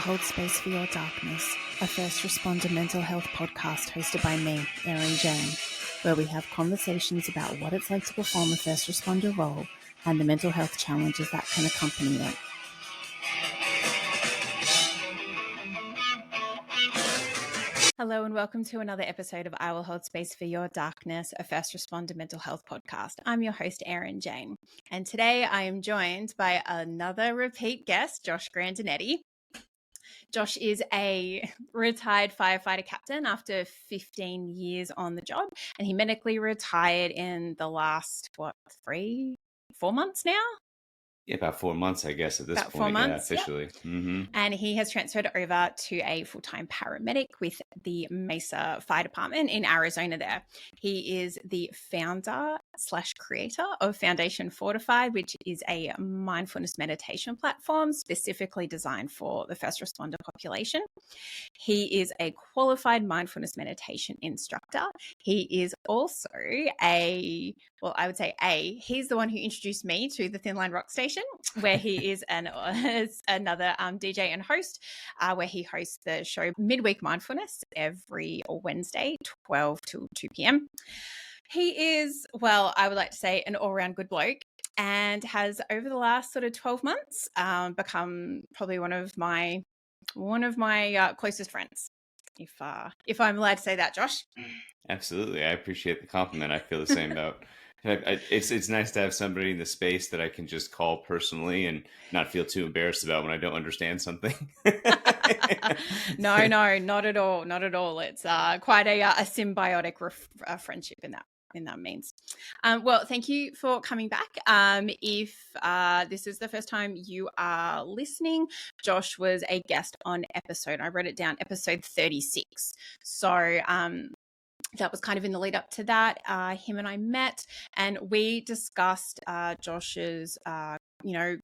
hold space for your darkness, a first responder mental health podcast hosted by me, Erin Jane, where we have conversations about what it's like to perform a first responder role and the mental health challenges that can accompany it. Hello and welcome to another episode of I Will Hold Space for Your Darkness, a first responder mental health podcast. I'm your host, Erin Jane, and today I am joined by another repeat guest, Josh Grandinetti. Josh is a retired firefighter captain after 15 years on the job, and he medically retired in the last, 4 months now? Yeah, about 4 months, I guess, at this About point. 4 months, yeah, officially. Yep. Mm-hmm. And he has transferred over to a full-time paramedic with the Mesa Fire Department in Arizona there. He is the founder/creator of Foundation Fortified, which is a mindfulness meditation platform specifically designed for the first responder population. He is a qualified mindfulness meditation instructor. He is also he's the one who introduced me to the Thin Line Rock Station, where he is another DJ and host, where he hosts the show Midweek Mindfulness every Wednesday, 12 till 2 p.m. He is, I would like to say, an all-round good bloke, and has over the last sort of 12 months become probably one of my closest friends, if I'm allowed to say that, Josh. Absolutely. I appreciate the compliment. I feel the same about it's nice to have somebody in the space that I can just call personally and not feel too embarrassed about when I don't understand something. No, not at all. Not at all. It's quite a symbiotic friendship in that means. Well, thank you for coming back. If this is the first time you are listening, Josh was a guest on I wrote it down, episode 36. So that was kind of in the lead up to that. Him and I met and we discussed Josh's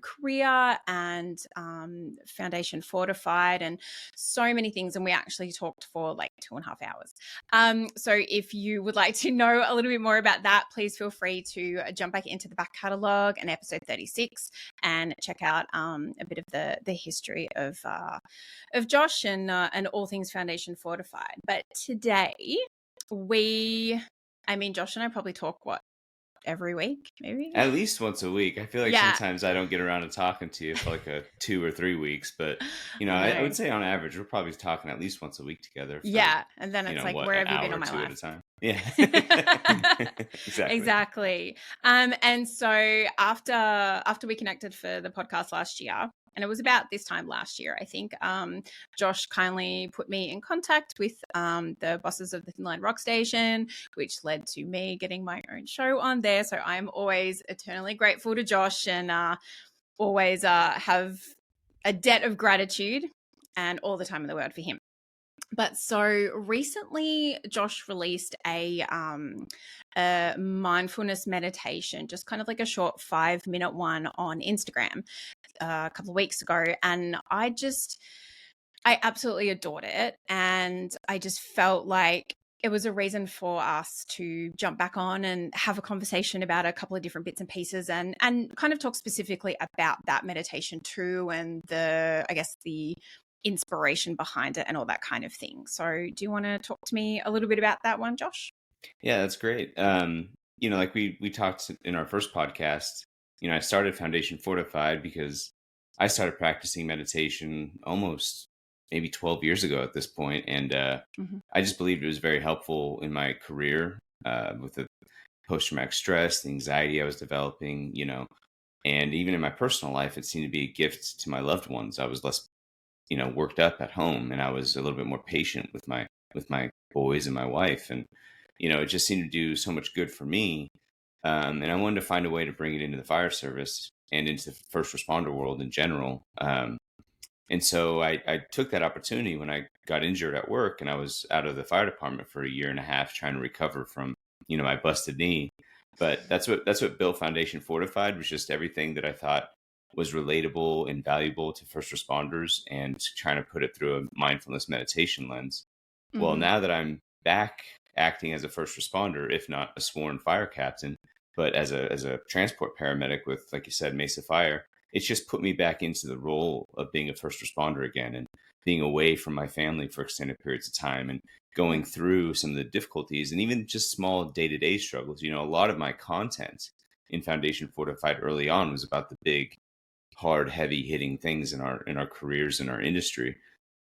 career and Foundation Fortified and so many things. And we actually talked for like 2.5 hours. So if you would like to know a little bit more about that, please feel free to jump back into the back catalogue and episode 36 and check out a bit of the history of Josh and all things Foundation Fortified. But today Josh and I probably talk every week, maybe At least once a week. I feel like sometimes I don't get around to talking to you for like 2 or 3 weeks, but I would say on average we're probably talking at least once a week together. And then it's like, where have you been all my life? At a time. Yeah. Exactly. And so after we connected for the podcast last year, and it was about this time last year, I think, Josh kindly put me in contact with the bosses of the Thin Line Rock Station, which led to me getting my own show on there. So I'm always eternally grateful to Josh and always have a debt of gratitude and all the time in the world for him. But so recently, Josh released a mindfulness meditation, just kind of like a short 5-minute one on Instagram a couple of weeks ago. And I absolutely adored it. And I just felt like it was a reason for us to jump back on and have a conversation about a couple of different bits and pieces and kind of talk specifically about that meditation too, and the inspiration behind it and all that kind of thing. So do you want to talk to me a little bit about that one, Josh? Yeah, that's great. Like we talked in our first podcast, I started Foundation Fortified because I started practicing meditation almost maybe 12 years ago at this point. And I just believed it was very helpful in my career with the post-traumatic stress, the anxiety I was developing, and even in my personal life, it seemed to be a gift to my loved ones. I was less worked up at home, and I was a little bit more patient with my boys and my wife, and it just seemed to do so much good for me. And I wanted to find a way to bring it into the fire service and into the first responder world in general. And so I took that opportunity when I got injured at work, and I was out of the fire department for 1.5 years trying to recover from my busted knee. But that's what built Foundation Fortified, was just everything that I thought was relatable and valuable to first responders, and trying to put it through a mindfulness meditation lens. Mm-hmm. Well, now that I'm back acting as a first responder, if not a sworn fire captain, but as a transport paramedic with, like you said, Mesa Fire, it's just put me back into the role of being a first responder again. And being away from my family for extended periods of time and going through some of the difficulties and even just small day-to-day struggles. A lot of my content in Foundation Fortified early on was about the big, hard, heavy hitting things in our careers, in our industry.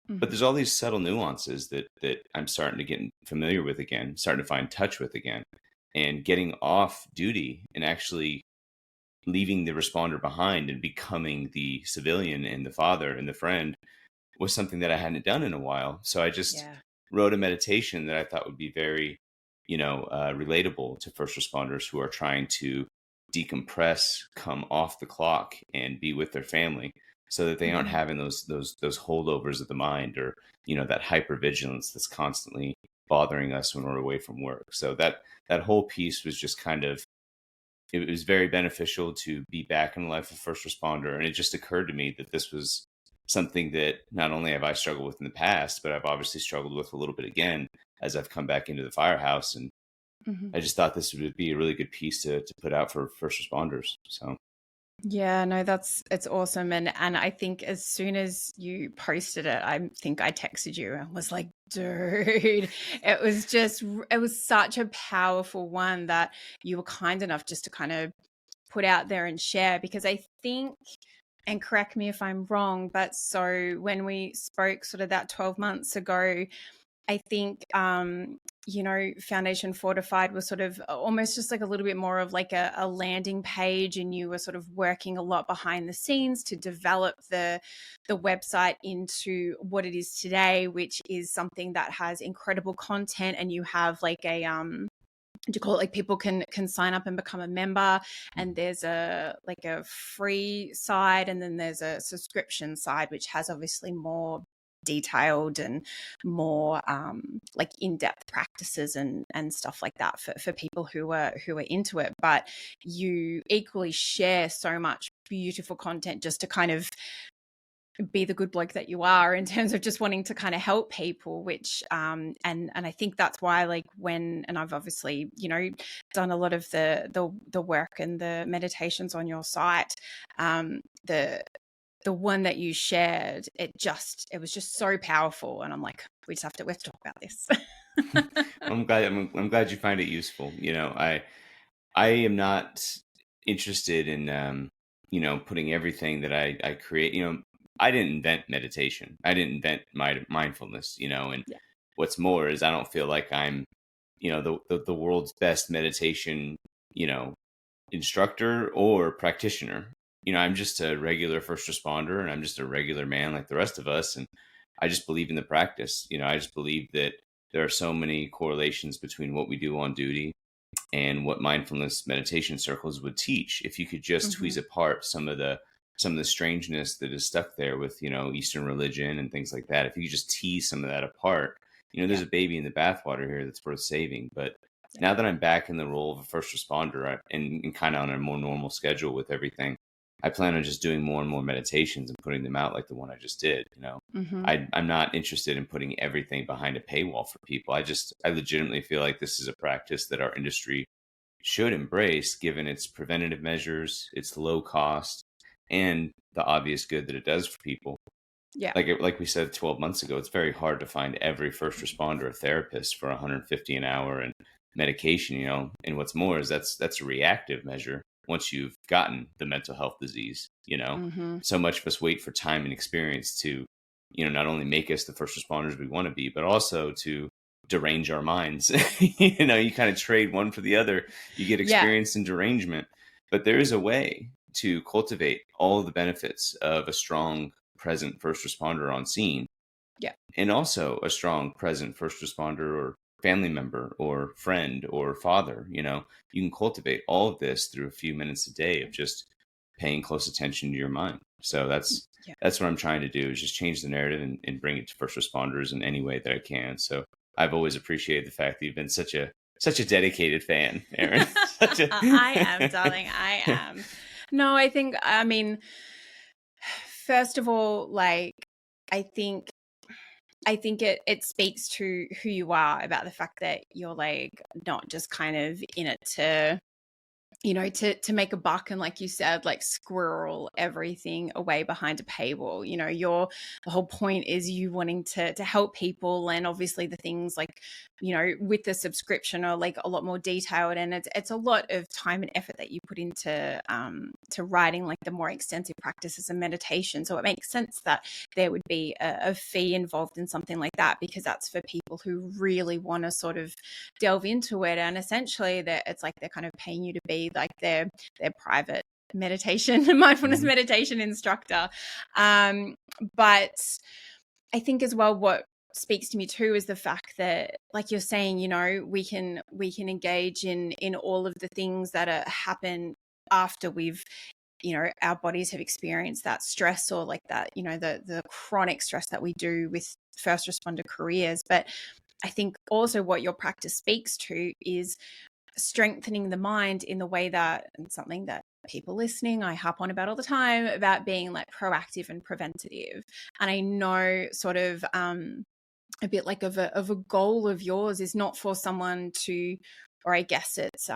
But there's all these subtle nuances that I'm starting to get familiar with again, starting to find touch with again, and getting off duty and actually leaving the responder behind and becoming the civilian and the father and the friend was something that I hadn't done in a while. So I just Yeah. wrote a meditation that I thought would be very, relatable to first responders who are trying to decompress, come off the clock, and be with their family, so that they aren't having those holdovers of the mind, or that hypervigilance that's constantly bothering us when we're away from work. So that whole piece was just kind of, it was very beneficial to be back in the life of a first responder. And it just occurred to me that this was something that not only have I struggled with in the past, but I've obviously struggled with a little bit again as I've come back into the firehouse. And I just thought this would be a really good piece to put out for first responders. So Yeah, no, it's awesome. And I think as soon as you posted it, I think I texted you and was like, dude, it was such a powerful one that you were kind enough just to kind of put out there and share, because I think, and correct me if I'm wrong, but so when we spoke sort of that 12 months ago, I think, Foundation Fortified was sort of almost just like a little bit more of like a landing page, and you were sort of working a lot behind the scenes to develop the website into what it is today, which is something that has incredible content, and you have like a do you call it, like people can sign up and become a member, and there's a free side, and then there's a subscription side which has obviously more detailed and more like in-depth practices and stuff like that for people who are into it. But you equally share so much beautiful content just to kind of be the good bloke that you are in terms of just wanting to kind of help people, which and I think that's why, like, and I've obviously done a lot of the work and the meditations on your site, the one that you shared, it was just so powerful, and I'm like, we have to talk about this. I'm glad you find it useful. I am not interested in putting everything that I create. I didn't invent meditation. I didn't invent mindfulness. And Yeah. what's more is I don't feel like I'm the world's best meditation you know instructor or practitioner. I'm just a regular first responder, and I'm just a regular man like the rest of us. And I just believe in the practice. I just believe that there are so many correlations between what we do on duty and what mindfulness meditation circles would teach if you could just tweeze apart some of the strangeness that is stuck there with Eastern religion and things like that. If you could just tease some of that apart, there's a baby in the bathwater here that's worth saving. But now that I'm back in the role of a first responder, and kind of on a more normal schedule with everything, I plan on just doing more and more meditations and putting them out like the one I just did. I'm not interested in putting everything behind a paywall for people. I legitimately feel like this is a practice that our industry should embrace, given its preventative measures, its low cost, and the obvious good that it does for people. Yeah. Like we said 12 months ago, it's very hard to find every first responder a therapist for $150 an hour and medication. And what's more is that's a reactive measure. Once you've gotten the mental health disease, so much of us wait for time and experience to, not only make us the first responders we want to be, but also to derange our minds. You kind of trade one for the other. You get experience in derangement, but there is a way to cultivate all of the benefits of a strong, present first responder on scene. Yeah. And also a strong, present first responder or family member or friend or father. You can cultivate all of this through a few minutes a day of just paying close attention to your mind. So that's what I'm trying to do, is just change the narrative and bring it to first responders in any way that I can. So I've always appreciated the fact that you've been such a dedicated fan, Erin. I am, darling. I am. No, I mean, first of all, like, I think it speaks to who you are, about the fact that you're like not just kind of in it to to make a buck, and like you said, like squirrel everything away behind a paywall. The whole point is you wanting to help people, and obviously the things like, with the subscription are like a lot more detailed, and it's a lot of time and effort that you put into to writing like the more extensive practices and meditation. So it makes sense that there would be a fee involved in something like that, because that's for people who really want to sort of delve into it, and essentially it's like they're kind of paying you to be like their private meditation mindfulness meditation instructor. But I think as well, what speaks to me too is the fact that, like you're saying, we can engage in all of the things that happen after we've, our bodies have experienced that stress, or like that, the chronic stress that we do with first responder careers. But I think also what your practice speaks to is strengthening the mind in the way that, and something that people listening I harp on about all the time, about being like proactive and preventative. And I know sort of a bit like of a goal of yours is not for someone to, or I guess it's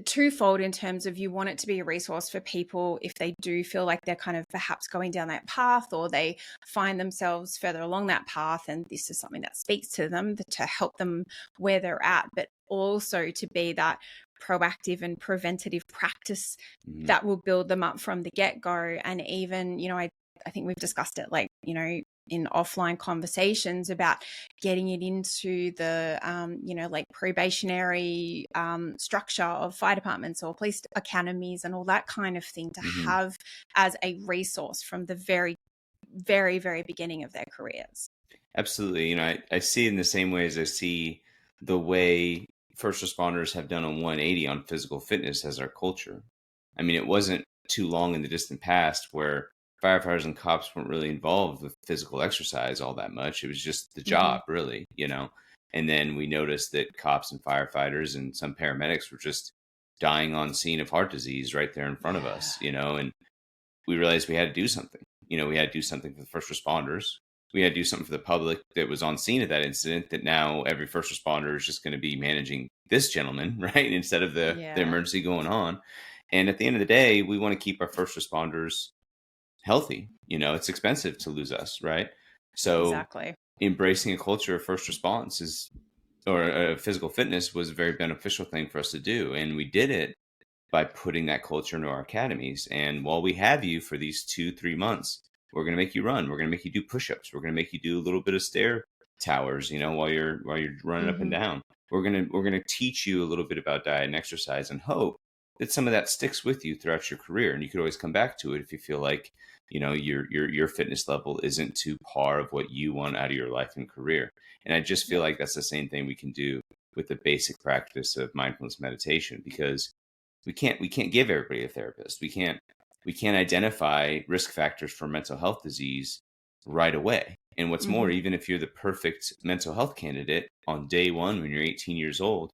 twofold, in terms of you want it to be a resource for people if they do feel like they're kind of perhaps going down that path, or they find themselves further along that path, and this is something that speaks to them, to help them where they're at, but also to be that proactive and preventative practice that will build them up from the get-go. And even, I think we've discussed it, like, in offline conversations, about getting it into the, like probationary structure of fire departments or police academies and all that kind of thing, to have as a resource from the very, very, very beginning of their careers. Absolutely. I see it in the same way as I see the way first responders have done a 180 on physical fitness as our culture. I mean, it wasn't too long in the distant past where firefighters and cops weren't really involved with physical exercise all that much. It was just the job, really, And then we noticed that cops and firefighters and some paramedics were just dying on scene of heart disease right there in front of us, and we realized we had to do something. We had to do something for the first responders. We had to do something for the public that was on scene at that incident, that now every first responder is just going to be managing this gentleman, right? Instead of the emergency going on. And at the end of the day, we want to keep our first responders healthy. It's expensive to lose us, right? So exactly. Embracing a culture of first response or physical fitness was a very beneficial thing for us to do. And we did it by putting that culture into our academies. And while we have you for these 2-3 months, we're going to make you run. We're going to make you do push-ups. We're going to make you do a little bit of stair towers, while you're running up and down. We're going to teach you a little bit about diet and exercise, and hope that some of that sticks with you throughout your career. And you could always come back to it if you feel like, your fitness level isn't to par of what you want out of your life and career. And I just feel like that's the same thing we can do with the basic practice of mindfulness meditation, because we can't give everybody a therapist. We can't identify risk factors for mental health disease right away. And what's more, even if you're the perfect mental health candidate on day one when you're 18 years old,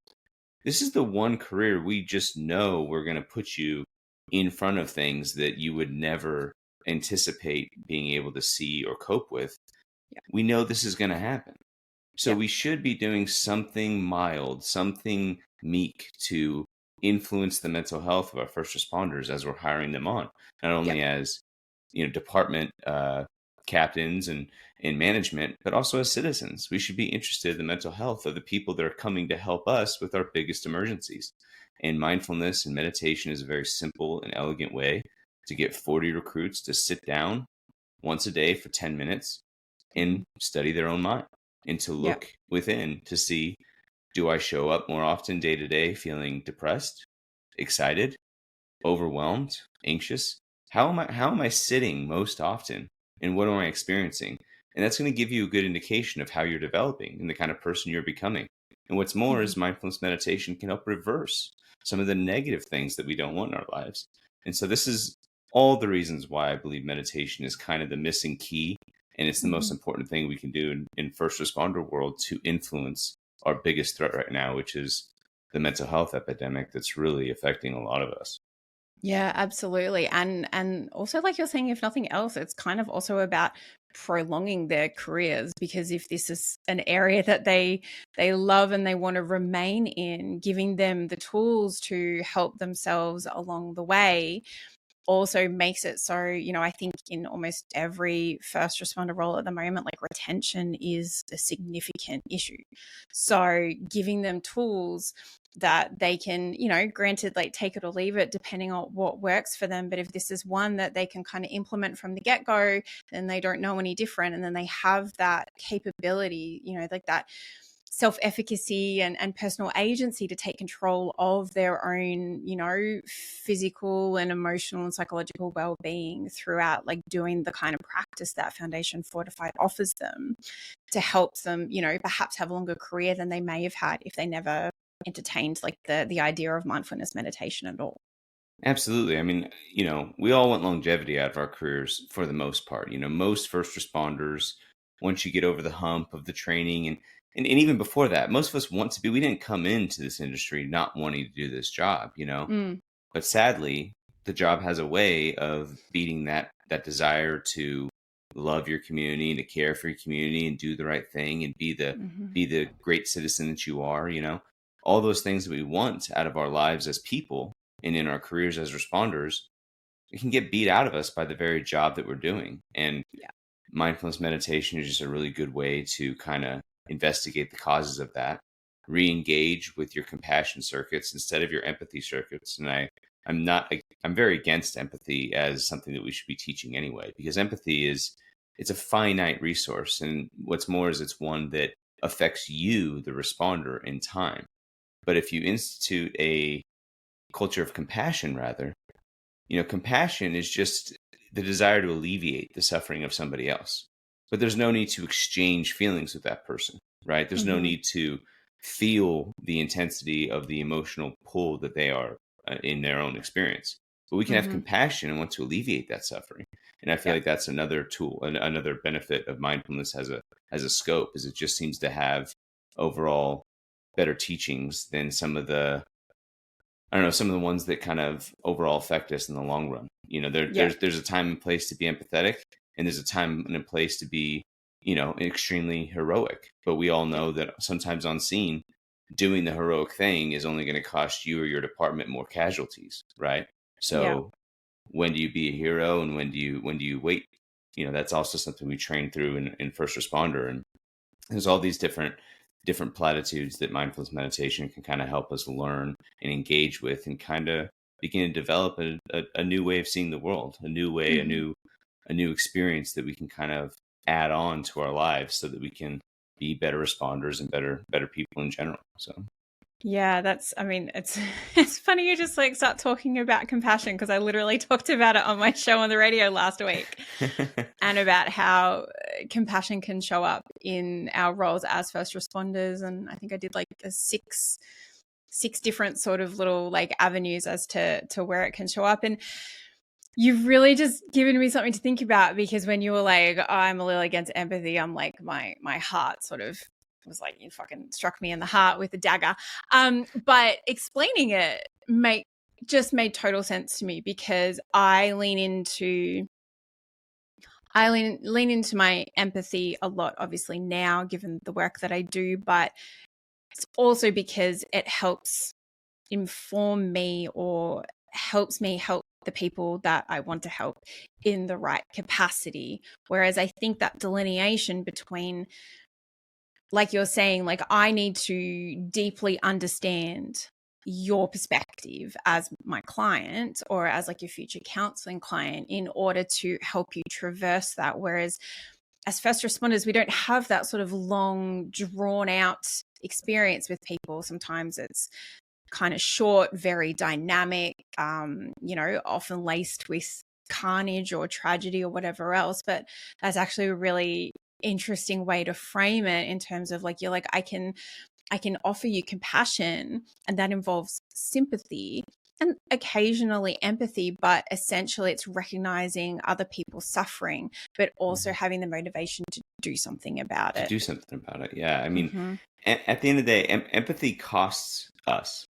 this is the one career we just know we're going to put you in front of things that you would never anticipate being able to see or cope with. We know this is going to happen. So we should be doing something mild, something meek to influence the mental health of our first responders as we're hiring them on, not only as department captains and in management, but also as citizens. We should be interested in the mental health of the people that are coming to help us with our biggest emergencies. And mindfulness and meditation is a very simple and elegant way to get 40 recruits to sit down once a day for 10 minutes and study their own mind, and to look within to see, do I show up more often day to day feeling depressed, excited, overwhelmed, anxious? How am I sitting most often, and what am I experiencing? And that's going to give you a good indication of how you're developing and the kind of person you're becoming. And what's more is mindfulness meditation can help reverse some of the negative things that we don't want in our lives. And so this is all the reasons why I believe meditation is kind of the missing key. And it's the most important thing we can do in first responder world to influence our biggest threat right now, which is the mental health epidemic that's really affecting a lot of us. Yeah, absolutely. And also, like you're saying, if nothing else, it's kind of also about prolonging their careers, because if this is an area that they love and they want to remain in, giving them the tools to help themselves along the way also makes it so, I think in almost every first responder role at the moment, like retention is a significant issue. So giving them tools that they can, granted, like take it or leave it depending on what works for them. But if this is one that they can kind of implement from the get-go, then they don't know any different. And then they have that capability, like that self-efficacy and personal agency to take control of their own, physical and emotional and psychological well-being throughout, like doing the kind of practice that Foundation Fortified offers them to help them, perhaps have a longer career than they may have had if they never entertained like the idea of mindfulness meditation at all. Absolutely. I mean, we all want longevity out of our careers for the most part. Most first responders, once you get over the hump of the training and even before that, most of us want to be, we didn't come into this industry not wanting to do this job, but sadly, the job has a way of beating that desire to love your community and to care for your community and do the right thing and be the great citizen that you are, all those things that we want out of our lives as people and in our careers as responders, it can get beat out of us by the very job that we're doing. And mindfulness meditation is just a really good way to kind of investigate the causes of that, re-engage with your compassion circuits instead of your empathy circuits. And I'm very against empathy as something that we should be teaching anyway, because empathy it's a finite resource. And what's more is it's one that affects you, the responder, in time. But if you institute a culture of compassion, rather, compassion is just the desire to alleviate the suffering of somebody else. But there's no need to exchange feelings with that person, right? There's no need to feel the intensity of the emotional pull that they are in their own experience. But we can have compassion and want to alleviate that suffering. And I feel like that's another tool, another benefit of mindfulness as a scope, is it just seems to have overall better teachings than some of the ones that kind of overall affect us in the long run. There's a time and place to be empathetic, and there's a time and a place to be, extremely heroic. But we all know that sometimes on scene, doing the heroic thing is only going to cost you or your department more casualties, right? So when do you be a hero and when do you wait? That's also something we train through in first responder. And there's all these different platitudes that mindfulness meditation can kind of help us learn and engage with and kind of begin to develop a new way of seeing the world, a new way, a new experience that we can kind of add on to our lives so that we can be better responders and better people in general. So yeah, it's funny you just like start talking about compassion, because I literally talked about it on my show on the radio last week and about how compassion can show up in our roles as first responders. And I think I did like a six different sort of little like avenues as to where it can show up. And you've really just given me something to think about, because when you were like, I'm a little against empathy, I'm like, my heart sort of was like, you fucking struck me in the heart with a dagger. But explaining it made total sense to me, because I lean into my empathy a lot, obviously now, given the work that I do, but it's also because it helps inform me or helps me help the people that I want to help in the right capacity. Whereas I think that delineation between, like you're saying, like I need to deeply understand your perspective as my client or as like your future counseling client in order to help you traverse that. Whereas as first responders, we don't have that sort of long, drawn out experience with people. Sometimes it's kind of short, very dynamic, often laced with carnage or tragedy or whatever else. But that's actually a really interesting way to frame it, in terms of like, you're like, I can offer you compassion, and that involves sympathy and occasionally empathy, but essentially it's recognizing other people's suffering, but also having the motivation to do something about it. Yeah. I mean, at the end of the day, empathy costs us.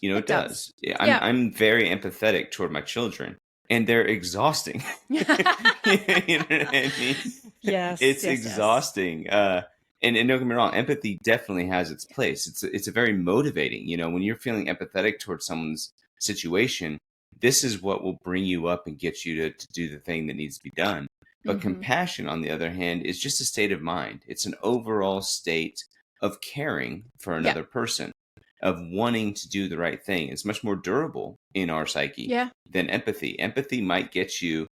It does. I'm very empathetic toward my children, and they're exhausting. You know what I mean? Yes, It's yes, exhausting. And don't get me wrong, empathy definitely has its place. It's a very motivating, when you're feeling empathetic towards someone's situation, this is what will bring you up and get you to do the thing that needs to be done. But compassion, on the other hand, is just a state of mind. It's an overall state of caring for another person, of wanting to do the right thing. It's much more durable in our psyche than empathy. Empathy might get you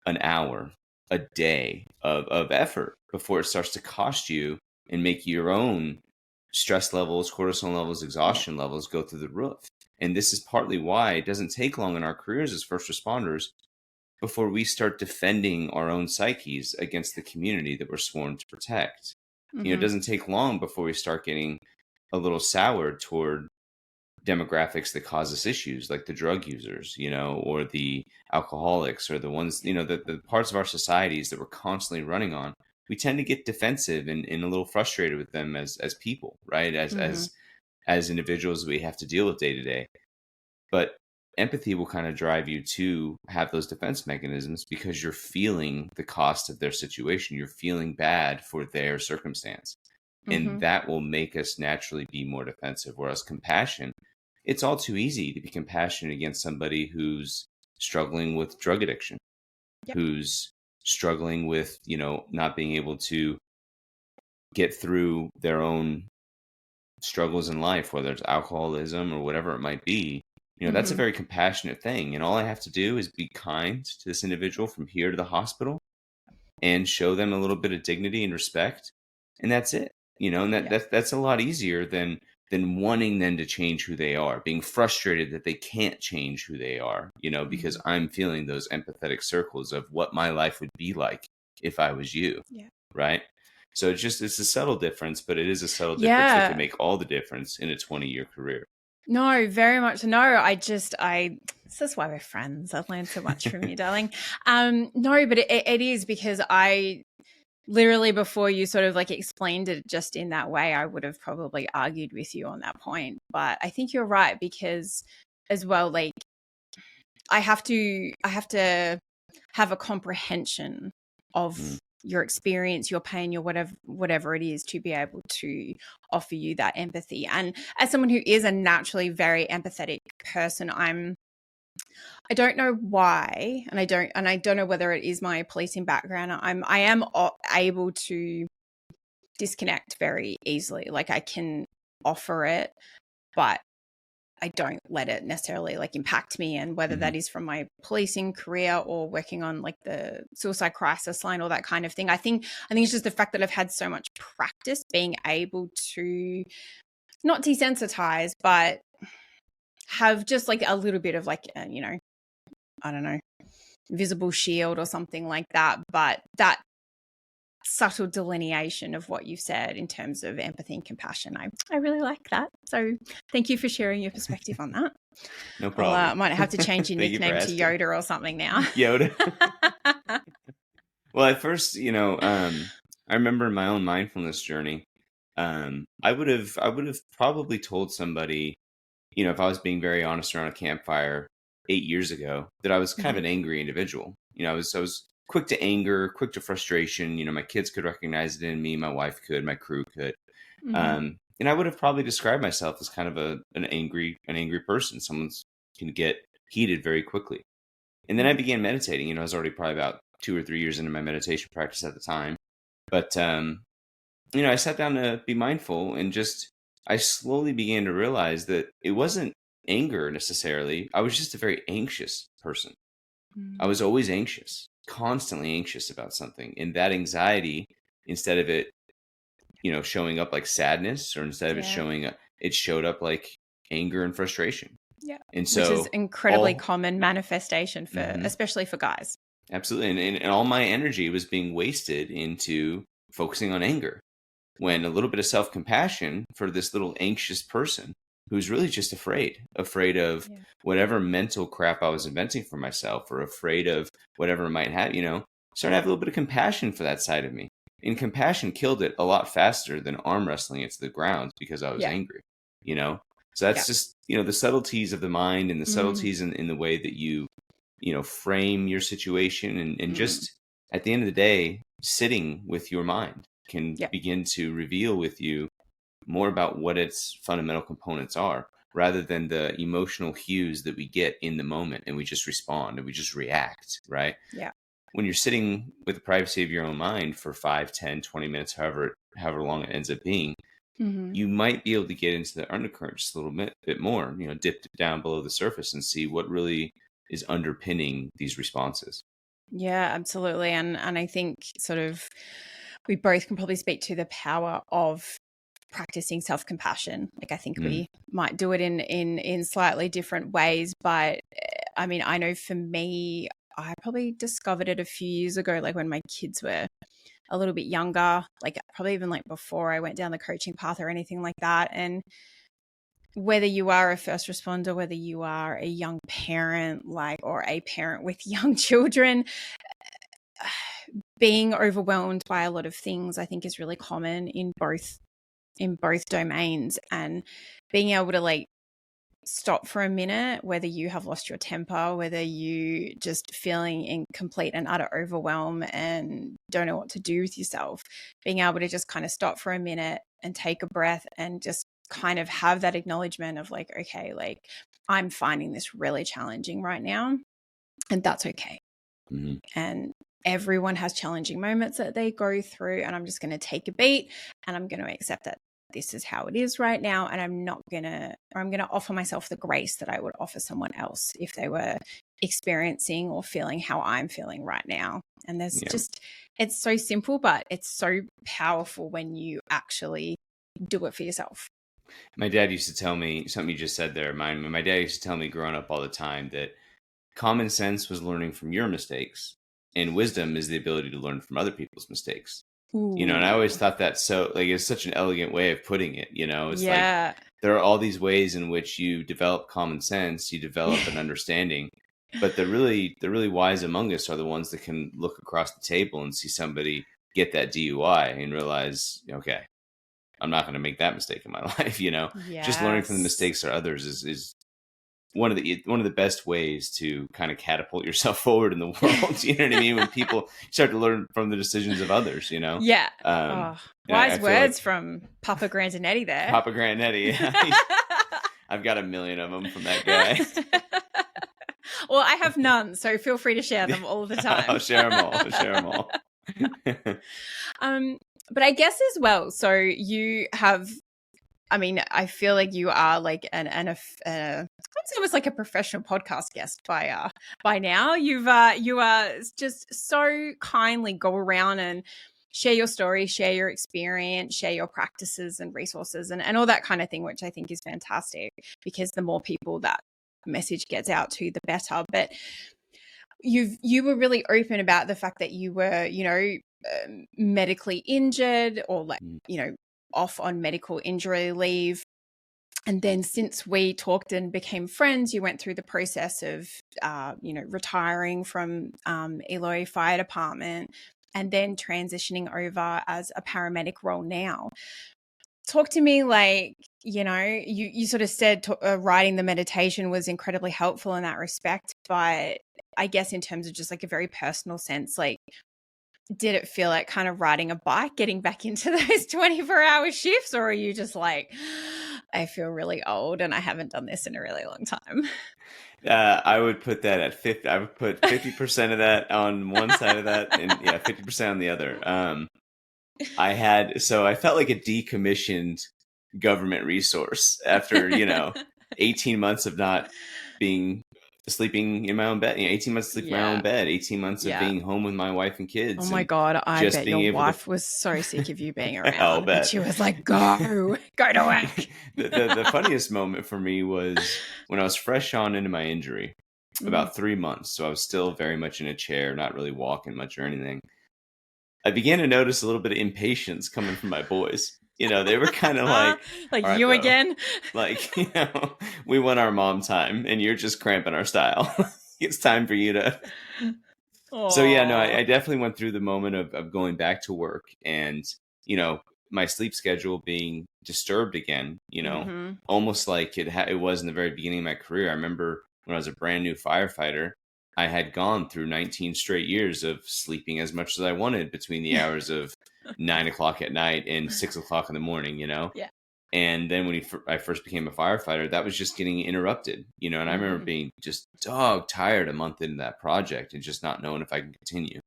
an hour, a day of effort before it starts to cost you and make your own stress levels, cortisol levels, exhaustion levels go through the roof. And this is partly why it doesn't take long in our careers as first responders before we start defending our own psyches against the community that we're sworn to protect. It doesn't take long before we start getting a little soured toward demographics that cause us issues, like the drug users, or the alcoholics, or the ones, the parts of our societies that we're constantly running on. We tend to get defensive and a little frustrated with them as people, right? As individuals we have to deal with day to day. But empathy will kind of drive you to have those defense mechanisms because you're feeling the cost of their situation. You're feeling bad for their circumstance. And that will make us naturally be more defensive. Whereas compassion, it's all too easy to be compassionate against somebody who's struggling with drug addiction, who's struggling with, not being able to get through their own struggles in life, whether it's alcoholism or whatever it might be. That's a very compassionate thing. And all I have to do is be kind to this individual from here to the hospital and show them a little bit of dignity and respect. And that's it. And that's a lot easier than wanting them to change who they are, being frustrated that they can't change who they are, because I'm feeling those empathetic circles of what my life would be like if I was you. Yeah. Right. So it's a subtle difference, but it is a subtle difference that can make all the difference in a 20-year career. No, very much. No, this is why we're friends. I've learned so much from you, darling. No, but it is because I literally, before you sort of like explained it just in that way, I would have probably argued with you on that point. But I think you're right, because as well, like I have to have a comprehension of your experience, your pain, your whatever it is, to be able to offer you that empathy. And as someone who is a naturally very empathetic person, I don't know why, and I don't know whether it is my policing background. I am able to disconnect very easily. Like I can offer it, but I don't let it necessarily like impact me. And whether that is from my policing career or working on like the suicide crisis line or that kind of thing, I think it's just the fact that I've had so much practice being able to not desensitize, but have just like a little bit of like, I don't know, visible shield or something like that. But that subtle delineation of what you've said in terms of empathy and compassion, I really like that. So thank you for sharing your perspective on that. No problem. I might have to change your nickname to Yoda or something now. Yoda. Well, at first, I remember in my own mindfulness journey, I would have probably told somebody, if I was being very honest around a campfire 8 years ago, that I was kind of an angry individual. I was quick to anger, quick to frustration. My kids could recognize it in me. My wife could, my crew could. And I would have probably described myself as kind of an angry person. Someone can get heated very quickly. And then I began meditating. I was already probably about 2 or 3 years into my meditation practice at the time. But, I sat down to be mindful, and I slowly began to realize that it wasn't anger necessarily. I was just a very anxious person. I was always anxious, constantly anxious about something. And that anxiety, instead of it, showing up like sadness, or instead of it showing up, it showed up like anger and frustration. Yeah. And so, which is incredibly common manifestation for, especially for guys. Absolutely. And all my energy was being wasted into focusing on anger, when a little bit of self-compassion for this little anxious person who's really just afraid of whatever mental crap I was inventing for myself, or afraid of whatever it might have, started to have a little bit of compassion for that side of me. And compassion killed it a lot faster than arm wrestling it to the ground, because I was angry, So that's just, the subtleties of the mind, and the subtleties in the way that you frame your situation, and just at the end of the day, sitting with your mind can begin to reveal with you more about what its fundamental components are, rather than the emotional hues that we get in the moment and we just respond and we just react, right? Yeah. When you're sitting with the privacy of your own mind for 5, 10, 20 minutes, however long it ends up being, you might be able to get into the undercurrent just a little bit more, dip down below the surface and see what really is underpinning these responses. Yeah, absolutely. And I think sort of we both can probably speak to the power of practicing self-compassion. Like, I think we might do it in slightly different ways, but I mean, I know for me, I probably discovered it a few years ago, like when my kids were a little bit younger, like probably even like before I went down the coaching path or anything like that. And whether you are a first responder, whether you are a young parent, or a parent with young children, being overwhelmed by a lot of things, I think, is really common in both domains. And being able to stop for a minute, whether you have lost your temper, whether you just feeling in complete and utter overwhelm and don't know what to do with yourself, being able to just kind of stop for a minute and take a breath and just kind of have that acknowledgement of okay, I'm finding this really challenging right now, and that's okay. And everyone has challenging moments that they go through, and I'm just going to take a beat and I'm going to accept that this is how it is right now. And I'm going to offer myself the grace that I would offer someone else if they were experiencing or feeling how I'm feeling right now. And there's it's so simple, but it's so powerful when you actually do it for yourself. My dad used to tell me something you just said there. My dad used to tell me growing up all the time that common sense was learning from your mistakes, and wisdom is the ability to learn from other people's mistakes. Ooh. And I always thought that it's such an elegant way of putting it. It's like there are all these ways in which you develop common sense, you develop an understanding, but the really wise among us are the ones that can look across the table and see somebody get that DUI and realize, okay, I'm not going to make that mistake in my life. Just learning from the mistakes of others is one of the best ways to kind of catapult yourself forward in the world. You know what I mean? When people start to learn from the decisions of others, Yeah. Wise words from Papa Grandinetti there. Papa Grandinetti. I've got a million of them from that guy. Well, I have none, so feel free to share them all the time. I'll share them all. But I guess as well, so you have, I mean, I feel like you are like it's almost like a professional podcast guest by now. You are just so kindly go around and share your story, share your experience, share your practices and resources and all that kind of thing, which I think is fantastic, because the more people that message gets out to, the better. But you were really open about the fact that you were, medically injured or off on medical injury leave. And then since we talked and became friends, you went through the process of, retiring from Eloy Fire Department and then transitioning over as a paramedic role now. Talk to me you sort of said writing the meditation was incredibly helpful in that respect. But I guess in terms of just like a very personal sense, did it feel like kind of riding a bike, getting back into those 24-hour shifts? Or are you just like, I feel really old and I haven't done this in a really long time? I would put that at 50. I would put 50% of that on one side of that and 50% on the other. I felt like a decommissioned government resource after, 18 months of not sleeping in my own bed, 18 months sleeping in my own bed, 18 months of being home with my wife and kids. Oh my God. I bet your wife was so sick of you being around. I'll bet. And she was like, go to work. The funniest moment for me was when I was fresh on into my injury, about 3 months. So I was still very much in a chair, not really walking much or anything. I began to notice a little bit of impatience coming from my boys. They were kind of like you bro. Again? We want our mom time and you're just cramping our style. It's time for you to. Aww. So I definitely went through the moment of going back to work and, my sleep schedule being disturbed again, almost like it was in the very beginning of my career. I remember when I was a brand new firefighter, I had gone through 19 straight years of sleeping as much as I wanted between the hours of 9 o'clock at night and 6 o'clock in the morning, Yeah. And then when I first became a firefighter, that was just getting interrupted, and I remember being just dog tired a month into that project and just not knowing if I can continue.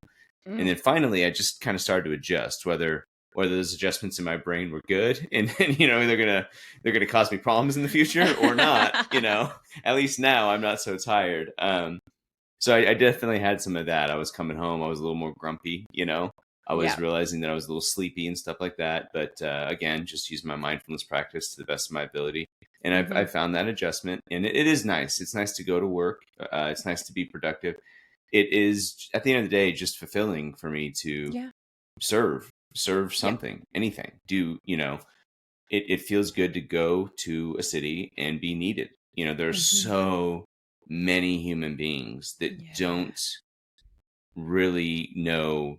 And then finally, I just kind of started to adjust whether those adjustments in my brain were good and they're gonna cause me problems in the future or not. At least now I'm not so tired. So I definitely had some of that. I was coming home, I was a little more grumpy. I was realizing that I was a little sleepy and stuff like that. But again, just use my mindfulness practice to the best of my ability. And I've found that adjustment. And it is nice. It's nice to go to work. It's nice to be productive. It is, at the end of the day, just fulfilling for me to serve something, anything. It feels good to go to a city and be needed. There's so many human beings that don't really know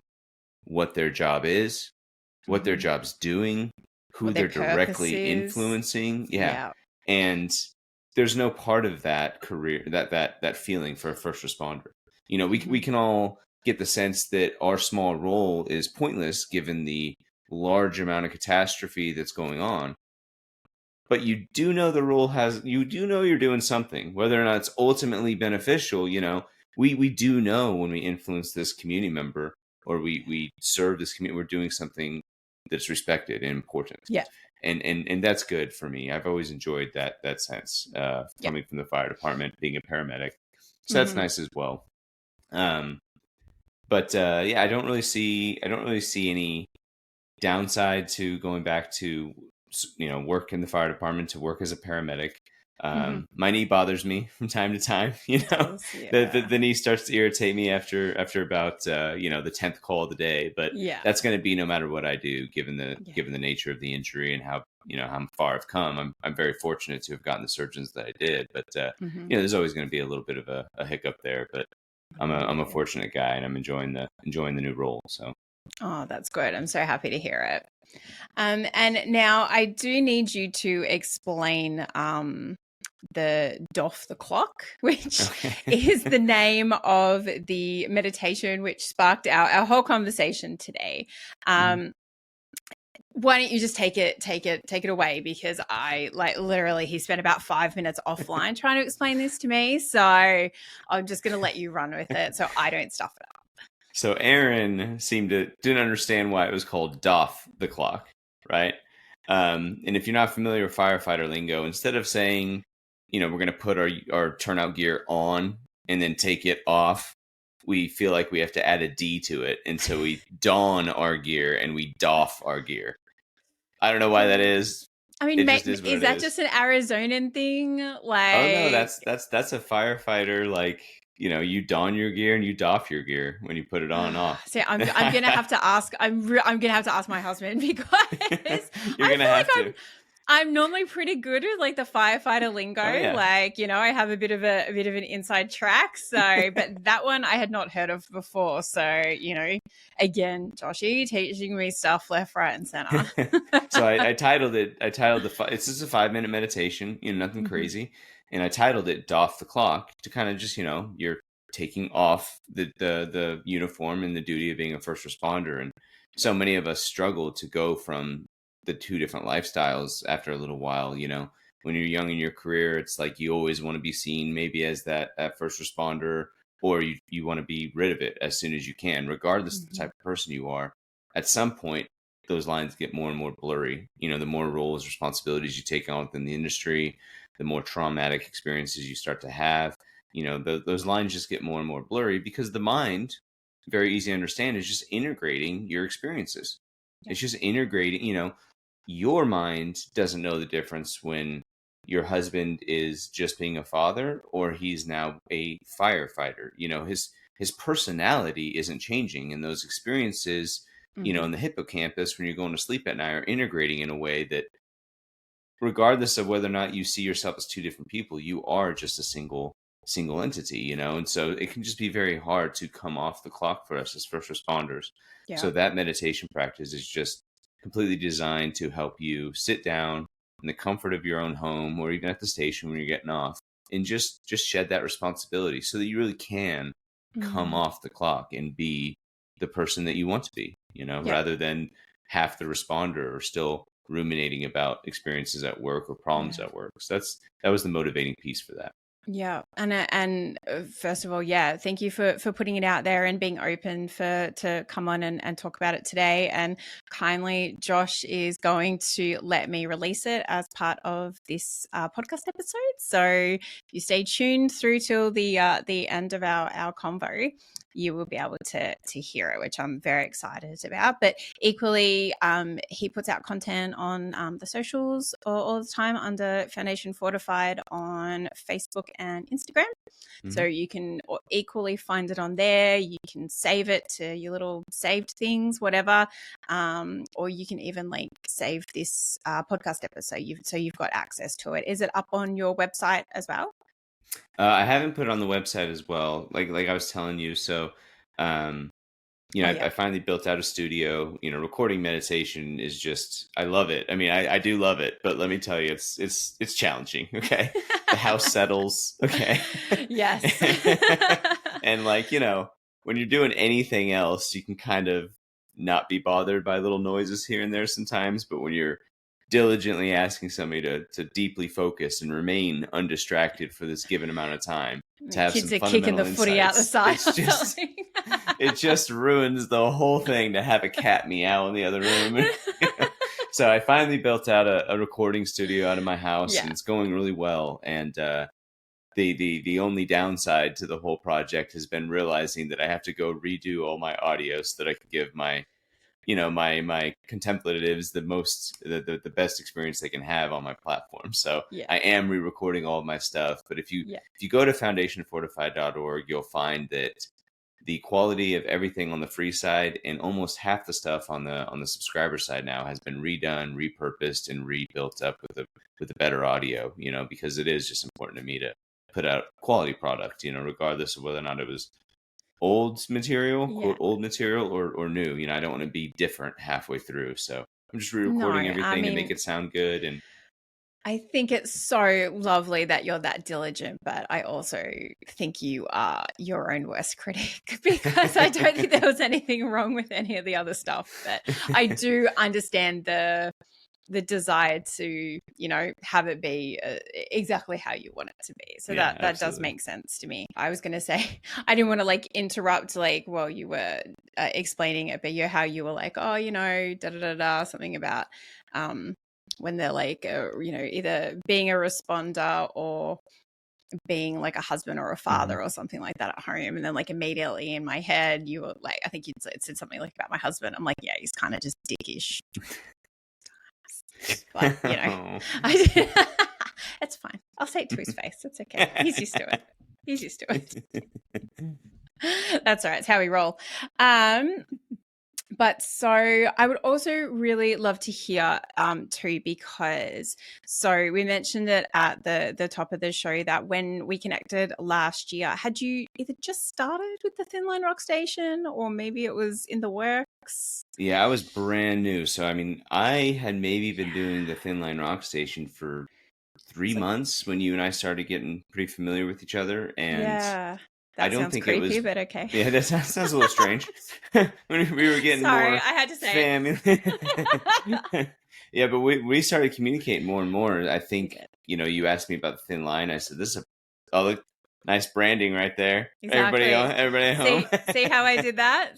what their job is, what their job's doing, who What they're their directly purpose is. influencing. And there's no part of that career, that feeling for a first responder. We can all get the sense that our small role is pointless given the large amount of catastrophe that's going on. But you do know you're doing something, whether or not it's ultimately beneficial. We do know when we influence this community member or we serve this community, we're doing something that's respected and important. And that's good for me. I've always enjoyed that sense, coming from the fire department, being a paramedic. So that's nice as well. But I don't really see any downside to going back to work in the fire department, to work as a paramedic. My knee bothers me from time to time. The knee starts to irritate me after about the 10th call of the day. But that's going to be no matter what I do, given the nature of the injury and how far I've come. I'm very fortunate to have gotten the surgeons that I did. But there's always going to be a little bit of a hiccup there. But I'm a fortunate guy, and I'm enjoying the new role. So. Oh, that's good. I'm so happy to hear it. And now I do need you to explain the Doff the Clock, which is the name of the meditation which sparked our whole conversation today. Why don't you just take it away? Because he spent about 5 minutes offline trying to explain this to me. So I'm just going to let you run with it so I don't stuff it up. So Erin didn't understand why it was called Doff the Clock, right? And if you're not familiar with firefighter lingo, instead of saying, we're going to put our turnout gear on and then take it off, we feel like we have to add a D to it. And so we don our gear and we doff our gear. I don't know why that is. I mean, is that just an Arizonan thing? Oh no, that's a firefighter, you don your gear and you doff your gear when you put it on and off. See, I'm gonna have to ask. I'm gonna have to ask my husband because you're gonna have to. I'm normally pretty good with the firefighter lingo. Oh, yeah. I have a bit of an inside track. So, but that one I had not heard of before. So, again, Joshy teaching me stuff left, right, and center. So I titled it. It's just a 5-minute meditation. Nothing crazy. And I titled it "Doff the Clock" to kind of just you're taking off the uniform and the duty of being a first responder. And so many of us struggle to go from the two different lifestyles after a little while. When you're young in your career, it's like you always want to be seen maybe as that first responder, or you want to be rid of it as soon as you can, regardless of the type of person you are. At some point, those lines get more and more blurry. The more roles, responsibilities you take on within the industry, the more traumatic experiences you start to have, those lines just get more and more blurry because the mind, very easy to understand, is just integrating your experiences. It's just integrating, your mind doesn't know the difference when your husband is just being a father or he's now a firefighter. His personality isn't changing, and those experiences, in the hippocampus when you're going to sleep at night are integrating in a way that regardless of whether or not you see yourself as two different people, you are just a single entity, and so it can just be very hard to come off the clock for us as first responders. So that meditation practice is just completely designed to help you sit down in the comfort of your own home or even at the station when you're getting off and just shed that responsibility so that you really can come off the clock and be the person that you want to be, rather than half the responder or still ruminating about experiences at work or problems at work. So that was the motivating piece for that. Yeah. And first of all, thank you for putting it out there and being open to come on and talk about it today. And kindly, Josh is going to let me release it as part of this podcast episode. So if you stay tuned through till the end of our convo, you will be able to hear it, which I'm very excited about. But equally, he puts out content on the socials all the time under Foundation Fortified on Facebook and Instagram. So you can equally find it on there. You can save it to your little saved things, whatever. Or you can even save this podcast episode so you've got access to it. Is it up on your website as well? I haven't put it on the website as well, like I was telling you. So, I finally built out a studio. Recording meditation is just, I love it. I mean, I do love it, but let me tell you, it's challenging. Okay, the house settles. Okay, yes, and when you're doing anything else, you can kind of not be bothered by little noises here and there sometimes, but when you're diligently asking somebody to deeply focus and remain undistracted for this given amount of time, to have kids some are fundamental kicking the footy out the side. It just ruins the whole thing to have a cat meow in the other room. So I finally built out a recording studio out of my house, and it's going really well. And the only downside to the whole project has been realizing that I have to go redo all my audio so that I can give my my contemplatives the best experience they can have on my platform. So I am re-recording all of my stuff. But if you go to foundationfortified.org, you'll find that the quality of everything on the free side and almost half the stuff on the subscriber side now has been redone, repurposed, and rebuilt up with a better audio, because it is just important to me to put out quality product, regardless of whether or not it was old material, quote, old material or new. I don't want to be different halfway through. So I'm just re-recording everything to make it sound good. And I think it's so lovely that you're that diligent, but I also think you are your own worst critic, because I don't think there was anything wrong with any of the other stuff. But I do understand the desire to, have it be exactly how you want it to be. So that does make sense to me. I was going to say, I didn't want to interrupt, while you were explaining it, but how you were something about when they're either being a responder or being a husband or a father or something like that at home. And then immediately in my head, you were I think you'd said something about my husband. I'm he's kind of just dickish. But it's fine. I'll say it to his face. It's okay. He's used to it. That's all right. It's how we roll. But so I would also really love to hear too, because we mentioned it at the top of the show that when we connected last year, had you either just started with the Thin Line Rock Station or maybe it was in the works? Yeah, I was brand new. So, I mean, I had maybe been doing the Thin Line Rock Station for 3 months when you and I started getting pretty familiar with each other. And I don't think creepy, it was, but okay. Yeah, that sounds a little strange. When we were getting Sorry, more I had to say family. Yeah, but we started communicating more and more. I think, you asked me about the Thin Line. I said, this is look, nice branding right there. Exactly. Everybody at home. See how I did that?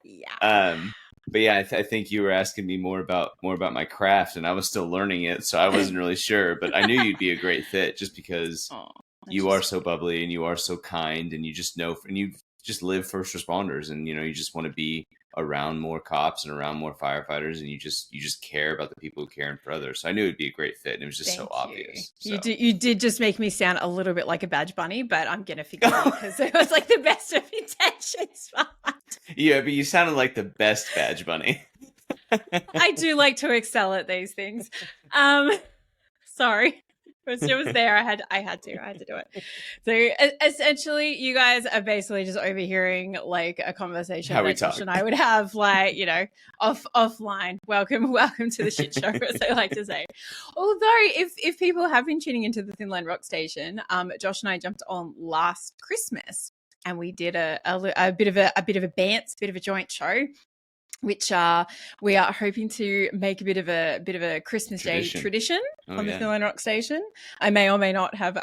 Yeah. But yeah, I think you were asking me more about my craft, and I was still learning it, so I wasn't really sure. But I knew you'd be a great fit just because you are so bubbly and you are so kind, and you just know, and you just live first responders, and you just want to be around more cops and around more firefighters, and you just care about the people who care for others. So I knew it'd be a great fit, and it was just so obvious. So. You did just make me sound a little bit like a badge bunny, but I'm gonna figure it out because it was the best of intentions. Yeah, but you sounded like the best badge bunny. I do like to excel at these things. Sorry. She was there. I had to do it. So essentially, you guys are basically just overhearing like a conversation that Josh and I would have, like, you know, offline. Welcome to the shit show, as I like to say. Although, if people have been tuning into the Thin Line Rock Station, Josh and I jumped on last Christmas, and we did a bit of a joint show, which we are hoping to make a bit of a Christmas Day tradition on the Thin Line Rock Station. I may or may not have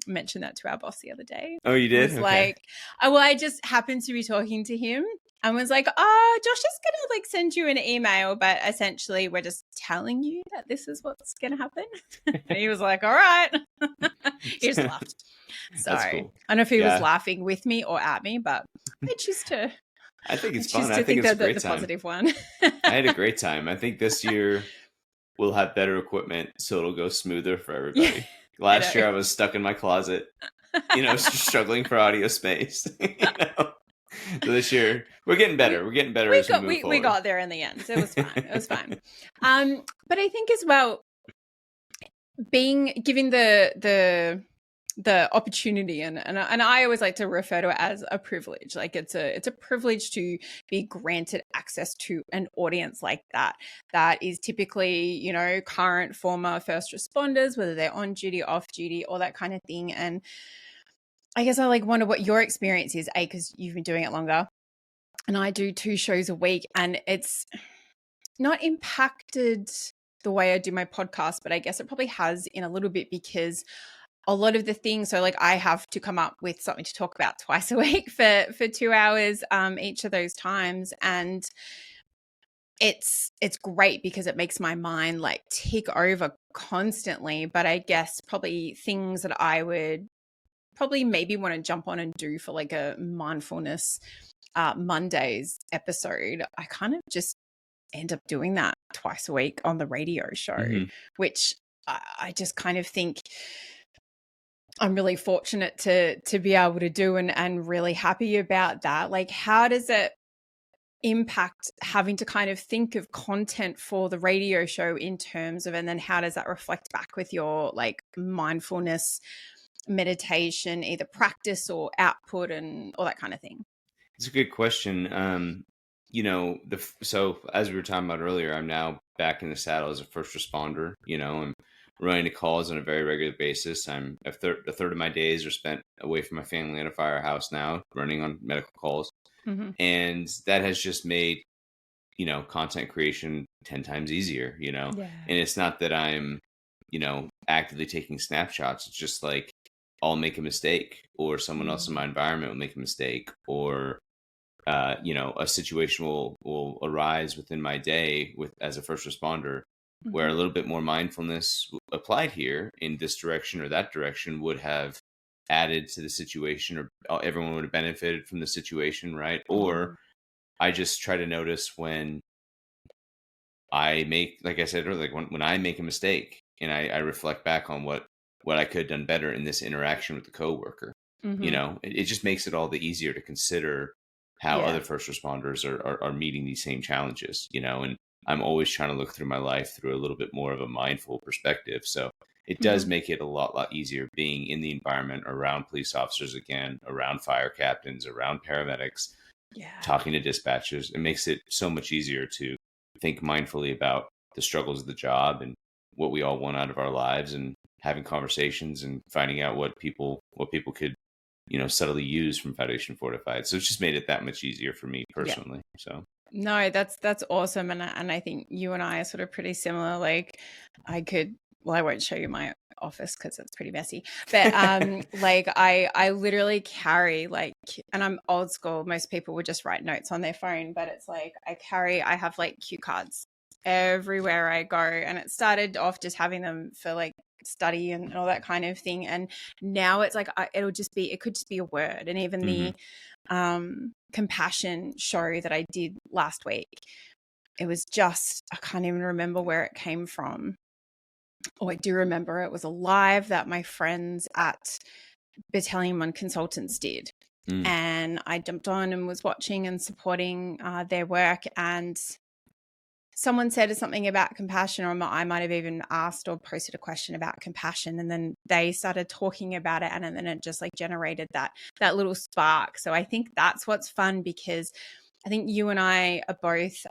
mentioned that to our boss the other day. Oh, you did? It was like, I just happened to be talking to him and was like, oh, Josh is going to like send you an email, but essentially we're just telling you that this is what's going to happen. And he was like, all right. He just laughed. So cool. I don't know if he was laughing with me or at me, but I choose to... I think it's fun. I think it's a great time. The positive one. I had a great time. I think this year we'll have better equipment, so it'll go smoother for everybody. Last year I was stuck in my closet, struggling for audio space. So this year we're getting better. We're getting better as we move forward. We got there in the end. So it was fine. It was fine. But I think as well, given the opportunity and I always like to refer to it as a privilege. Like it's a privilege to be granted access to an audience like that is typically, current, former first responders, whether they're on duty, off duty, all that kind of thing. And I guess I like wonder what your experience is, because you've been doing it longer and I do 2 shows a week, and it's not impacted the way I do my podcast, but I guess it probably has in a little bit, because a lot of the things, so like I have to come up with something to talk about twice a week for 2 hours each of those times. And it's great because it makes my mind like tick over constantly. But I guess probably things that I would probably maybe want to jump on and do for like a mindfulness Mondays episode, I kind of just end up doing that twice a week on the radio show, which I just kind of think I'm really fortunate to be able to do and really happy about that. Like, how does it impact having to kind of think of content for the radio show in terms of, and then how does that reflect back with your like mindfulness, meditation, either practice or output and all that kind of thing? It's a good question. So as we were talking about earlier, I'm now back in the saddle as a first responder. I'm running to calls on a very regular basis. A third of my days are spent away from my family at a firehouse now, running on medical calls. And that has just made, content creation 10 times easier, and it's not that I'm, actively taking snapshots. It's just like, I'll make a mistake, or someone else in my environment will make a mistake, or, a situation will arise within my day as a first responder where a little bit more mindfulness applied here in this direction or that direction would have added to the situation, or everyone would have benefited from the situation, right? Or I just try to notice when I make, like I said earlier, like when I make a mistake and I reflect back on what I could have done better in this interaction with the coworker. It just makes it all the easier to consider how other first responders are meeting these same challenges, and I'm always trying to look through my life through a little bit more of a mindful perspective. So it does make it a lot easier being in the environment around police officers again, around fire captains, around paramedics, talking to dispatchers. It makes it so much easier to think mindfully about the struggles of the job and what we all want out of our lives, and having conversations and finding out what people could, subtly use from Foundation Fortified. So it's just made it that much easier for me personally. So. No, that's awesome. And I think you and I are sort of pretty similar. Like I won't show you my office because it's pretty messy, but like I literally carry and I'm old school. Most people would just write notes on their phone, but it's like I have like cue cards everywhere I go. And it started off just having them for like study and all that kind of thing. And now it's like, it could just be a word. And even the compassion show that I did last week, it was just, I can't even remember where it came from. Oh, I do remember it was a live that my friends at Battalion 1 Consultants did. And I jumped on and was watching and supporting their work. And someone said something about compassion, or I might have even asked or posted a question about compassion, and then they started talking about it, and then it just like generated that little spark. So I think that's what's fun, because I think you and I are both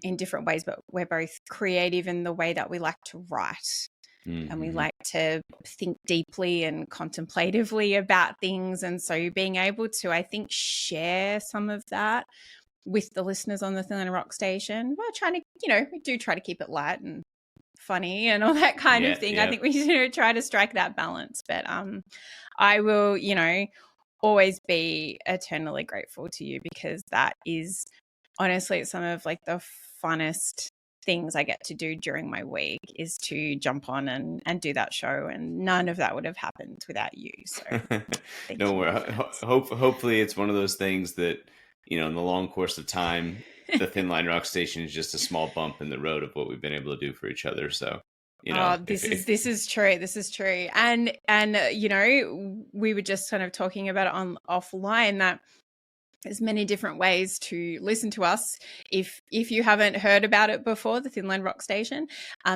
in different ways, but we're both creative in the way that we like to write. And we like to think deeply and contemplatively about things. And so being able to, I think, share some of that with the listeners on the Thin Line Rock Station, we're trying to, we do try to keep it light and funny and all that kind of thing. I think we try to strike that balance. But I will, always be eternally grateful to you, because that is honestly some of like the funnest things I get to do during my week, is to jump on and do that show, and none of that would have happened without you. So no worries. Hopefully it's one of those things that, in the long course of time, the Thin Line Rock Station is just a small bump in the road of what we've been able to do for each other. So this is true. This is true. And we were just kind of talking about it on offline, that there's many different ways to listen to us. If you haven't heard about it before, the Thin Line Rock Station,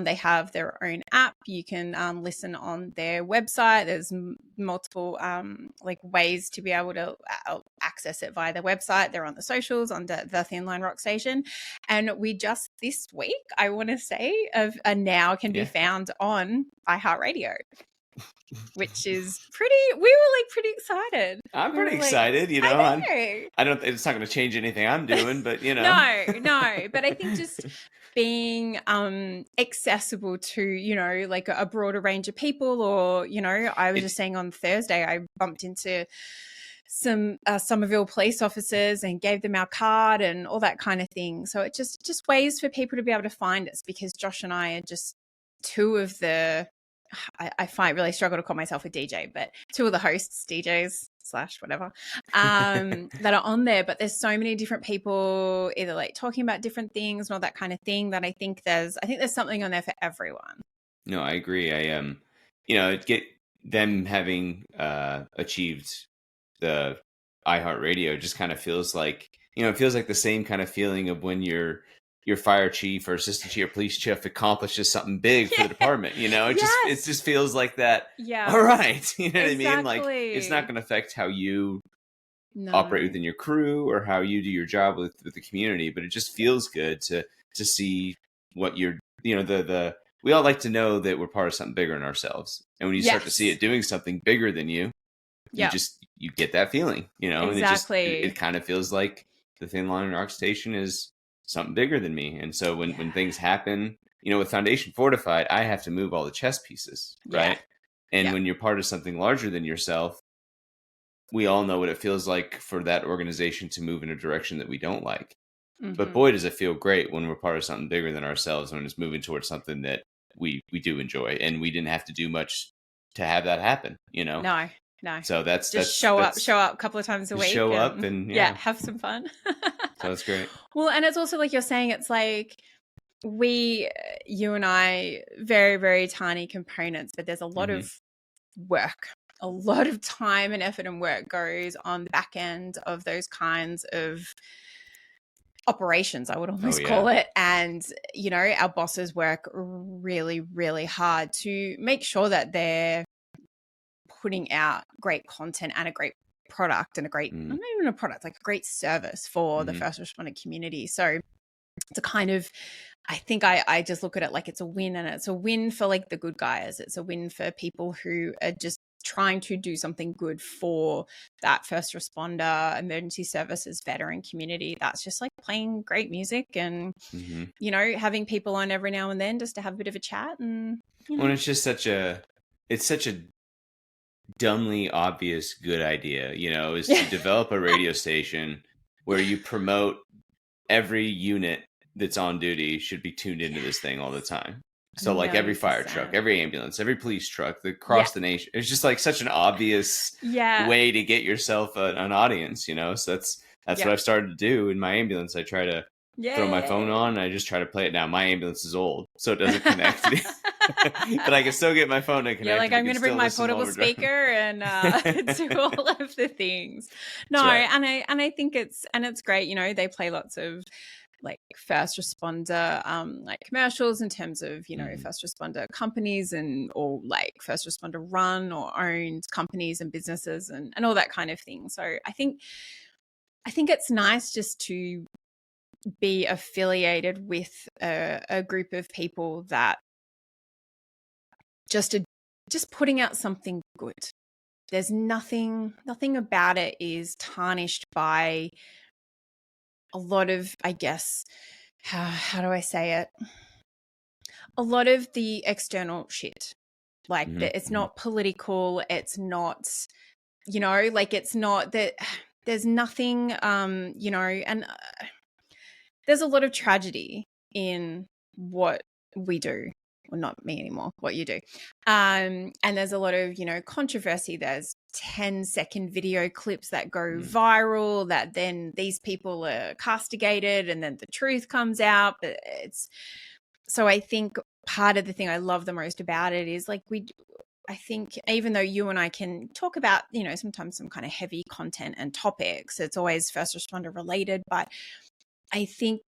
they have their own app. You can listen on their website. There's multiple like ways to be able to access it via their website. They're on the socials under the Thin Line Rock Station, and we just this week, I want to say, now can be found on iHeartRadio. Which is we were like pretty excited. I'm pretty excited, I don't, it's not going to change anything I'm doing, but No, but I think just being accessible to, like a broader range of people, or, I was just saying on Thursday, I bumped into some Somerville police officers and gave them our card and all that kind of thing. So it's just ways for people to be able to find us, because Josh and I are just two of the, I find really struggle to call myself a DJ, but two of the hosts, DJs / whatever, that are on there. But there's so many different people either like talking about different things and all that kind of thing, that I think there's something on there for everyone. No, I agree. Get them having achieved the iHeartRadio just kind of feels like, it feels like the same kind of feeling of when your fire chief or assistant chief or police chief accomplishes something big for the department. It just feels like that. Yeah. All right. You know what I mean? Like, it's not going to affect how you operate within your crew or how you do your job with the community, but it just feels good to see what you're, we all like to know that we're part of something bigger than ourselves. And when you start to see it doing something bigger than you, you get that feeling, Exactly. and it kind of feels like the Thin Line Rock Station is something bigger than me. And so when things happen, with Foundation Fortified, I have to move all the chess pieces, right? And when you're part of something larger than yourself, we all know what it feels like for that organization to move in a direction that we don't like. But boy, does it feel great when we're part of something bigger than ourselves, when it's moving towards something that we do enjoy, and we didn't have to do much to have that happen, No. So that's show up a couple of times a week. Show up and have some fun. So that's great. Well, and it's also like you're saying, it's like you and I, very, very tiny components, but there's a lot of work, a lot of time and effort and work goes on the back end of those kinds of operations, I would almost call it. And, our bosses work really, really hard to make sure that they're putting out great content and a great product and a great, not even a product, like a great service for the first responder community. So it's a kind of, I think I just look at it like it's a win, and it's a win for like the good guys. It's a win for people who are just trying to do something good for that first responder, emergency services, veteran community. That's just like playing great music and, having people on every now and then just to have a bit of a chat. And, Well, it's just such a dumbly obvious good idea, is to develop a radio station where you promote every unit that's on duty should be tuned into this thing all the time. So like every fire truck, every ambulance, every police truck across the nation. It's just like such an obvious way to get yourself an audience, So that's what I've started to do in my ambulance. I try to throw my phone on, and I just try to play it. Now my ambulance is old, so it doesn't connect. But I can still get my phone to connect. You're like, I'm going to bring my portable speaker and do all of the things. No, and I think it's great. They play lots of like first responder like commercials in terms of, you know, Mhm. first responder companies and or like first responder run or owned companies and businesses and all that kind of thing. So I think it's nice just to be affiliated with a group of people that just putting out something good. There's nothing about it is tarnished by a lot of, I guess, how do I say it? A lot of the external shit. Like Mhm. it's Mhm. not political. It's not, you know, like it's not that there's nothing, you know, and there's a lot of tragedy in what we do. Well, not me anymore, what you do. And there's a lot of, you know, controversy. There's 10-second video clips that go viral that then these people are castigated and then the truth comes out. But so I think part of the thing I love the most about it is like I think even though you and I can talk about, you know, sometimes some kind of heavy content and topics, it's always first responder related. But I think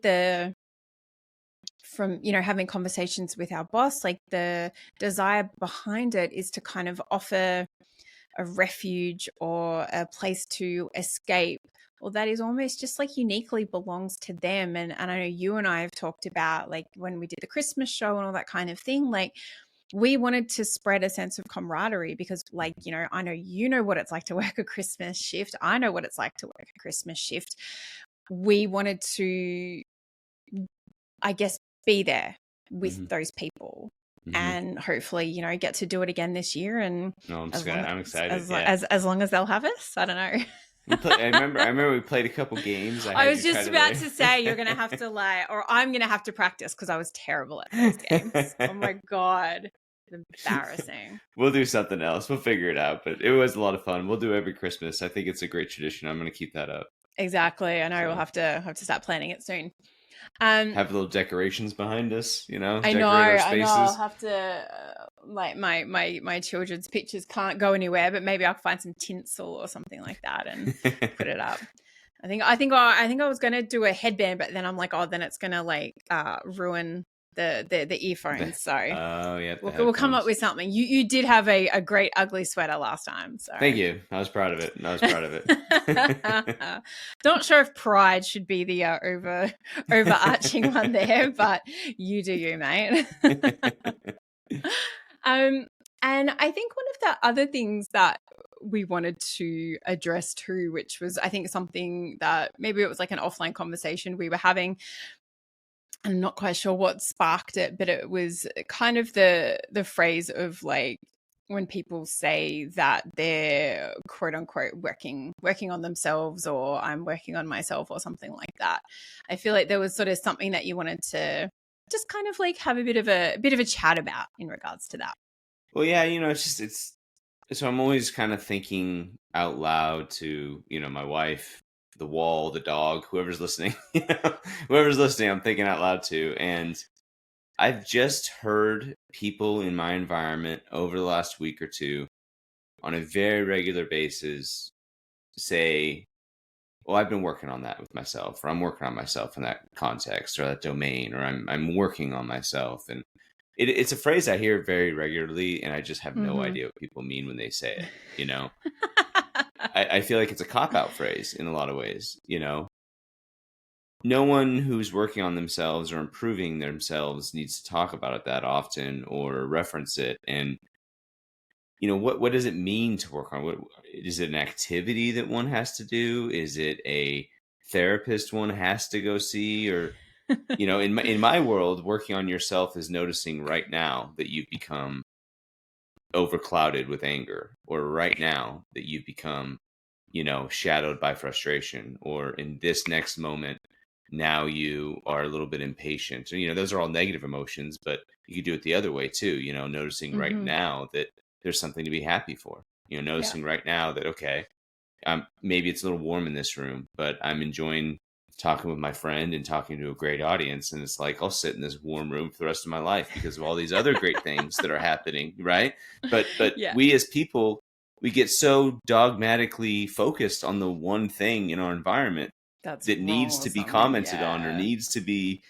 from, you know, having conversations with our boss, like the desire behind it is to kind of offer a refuge or a place to escape, or that is almost just like uniquely belongs to them. And I know you and I have talked about like when we did the Christmas show and all that kind of thing, like we wanted to spread a sense of camaraderie because, like, you know, I know you know what it's like to work a Christmas shift. I know what it's like to work a Christmas shift. We wanted to, I guess, be there with Mhm. those people Mhm. and hopefully, you know, get to do it again this year. And No, as long I'm excited. as Yeah. as long as they'll have us, I don't know. I remember we played a couple games. I I had was you try just to about like. to say you're going to have to like, or I'm going to have to practice because I was terrible at those games. Oh my God. Embarrassing. We'll do something else. We'll figure it out. But it was a lot of fun. We'll do every Christmas. I think it's a great tradition. I'm going to keep that up. Exactly. I know we'll So have to start planning it soon. have little decorations behind us, you know, I know. decorate our I'll spaces. have to like my children's pictures can't go anywhere, but maybe I'll find some tinsel or something like that and put it up. I think I was gonna do a headband, but then I'm like, oh, then it's gonna like ruin the earphones. So Oh, yeah, the we'll come up headphones. with something. You did have a great ugly sweater last time, so Thank you. I was proud of it. not sure if pride should be the overarching one there, but you do you, mate. And I think one of the other things that we wanted to address too, which was I think something that maybe it was like an offline conversation we were having. I'm not quite sure what sparked it, but it was kind of the phrase of like when people say that they're quote unquote working on themselves or I'm working on myself or something like that. I feel like there was sort of something that you wanted to just kind of like have a bit of a chat about in regards to that. Well, yeah, you know, it's so I'm always kind of thinking out loud to, you know, my wife, the wall, the dog, whoever's listening, you know, whoever's listening, I'm thinking out loud to. And I've just heard people in my environment over the last week or two on a very regular basis say, well, I've been working on that with myself, or I'm working on myself in that context or that domain, or I'm working on myself. And it's a phrase I hear very regularly, and I just have no idea what people mean when they say it. You know, I feel like it's a cop-out phrase in a lot of ways. You know, no one who's working on themselves or improving themselves needs to talk about it that often or reference it. And you know, what does it mean to work on? What is it? An activity that one has to do? Is it a therapist one has to go see? Or you know, in my world, working on yourself is noticing right now that you've become overclouded with anger, or right now that you've become, you know, shadowed by frustration, or in this next moment, now you are a little bit impatient. You know, those are all negative emotions, but you could do it the other way too, you know, noticing right now that there's something to be happy for, you know, Yeah. noticing right now that, okay, maybe it's a little warm in this room, but I'm enjoying talking with my friend and talking to a great audience. And it's like, I'll sit in this warm room for the rest of my life because of all these other great things that are happening. Right. But Yeah. we as people, we get so dogmatically focused on the one thing in our environment That's that wrong needs or to be something. commented on or Yeah. needs to be,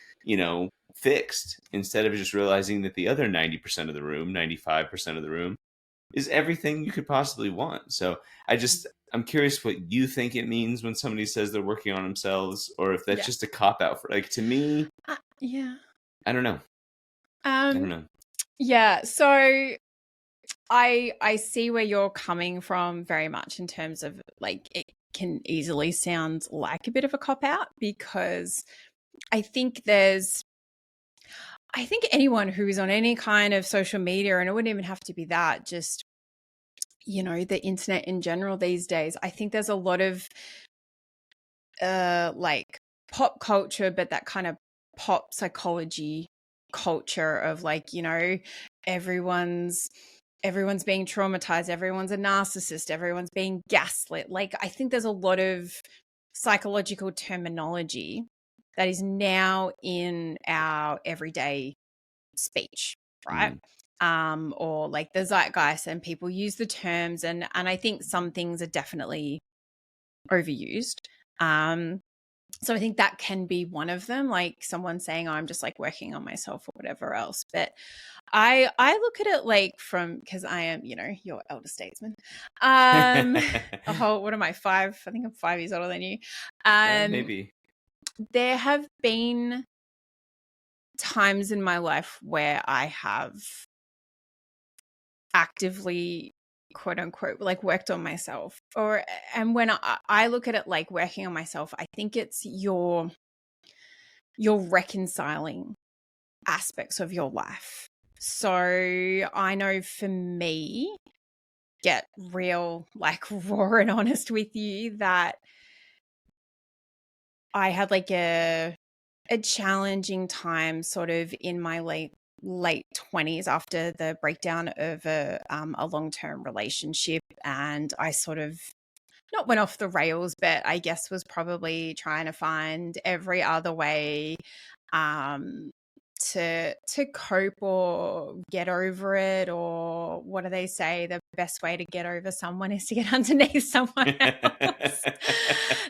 fixed, instead of just realizing that the other 90% of the room, 95% of the room is everything you could possibly want. So I'm curious what you think it means when somebody says they're working on themselves, or if that's Yeah. just a cop out for, like, to me, Yeah. I don't know. I don't Um, know. yeah. So I see where you're coming from very much in terms of like it can easily sound like a bit of a cop out, because I think anyone who's on any kind of social media, and it wouldn't even have to be that, just, the internet in general these days, I think there's a lot of like pop culture, but that kind of pop psychology culture of like, everyone's being traumatized, everyone's a narcissist, everyone's being gaslit. Like, I think there's a lot of psychological terminology that is now in our everyday speech, right? Or like the zeitgeist, and people use the terms, and I think some things are definitely overused. So I think that can be one of them, like someone saying, oh, I'm just like working on myself or whatever else. But I look at it like because I am, your elder statesman. What am I, 5? I think I'm 5 years older than you. Maybe. There have been times in my life where I have actively, quote unquote, like worked on myself, and when I look at it like working on myself, I think it's you're reconciling aspects of your life. So I know for me, get real, like raw and honest with you, that I had like a challenging time sort of in my late 20s after the breakdown of a long-term relationship, and I sort of not went off the rails, but I guess was probably trying to find every other way to cope or get over it, or what do they say, the best way to get over someone is to get underneath someone else.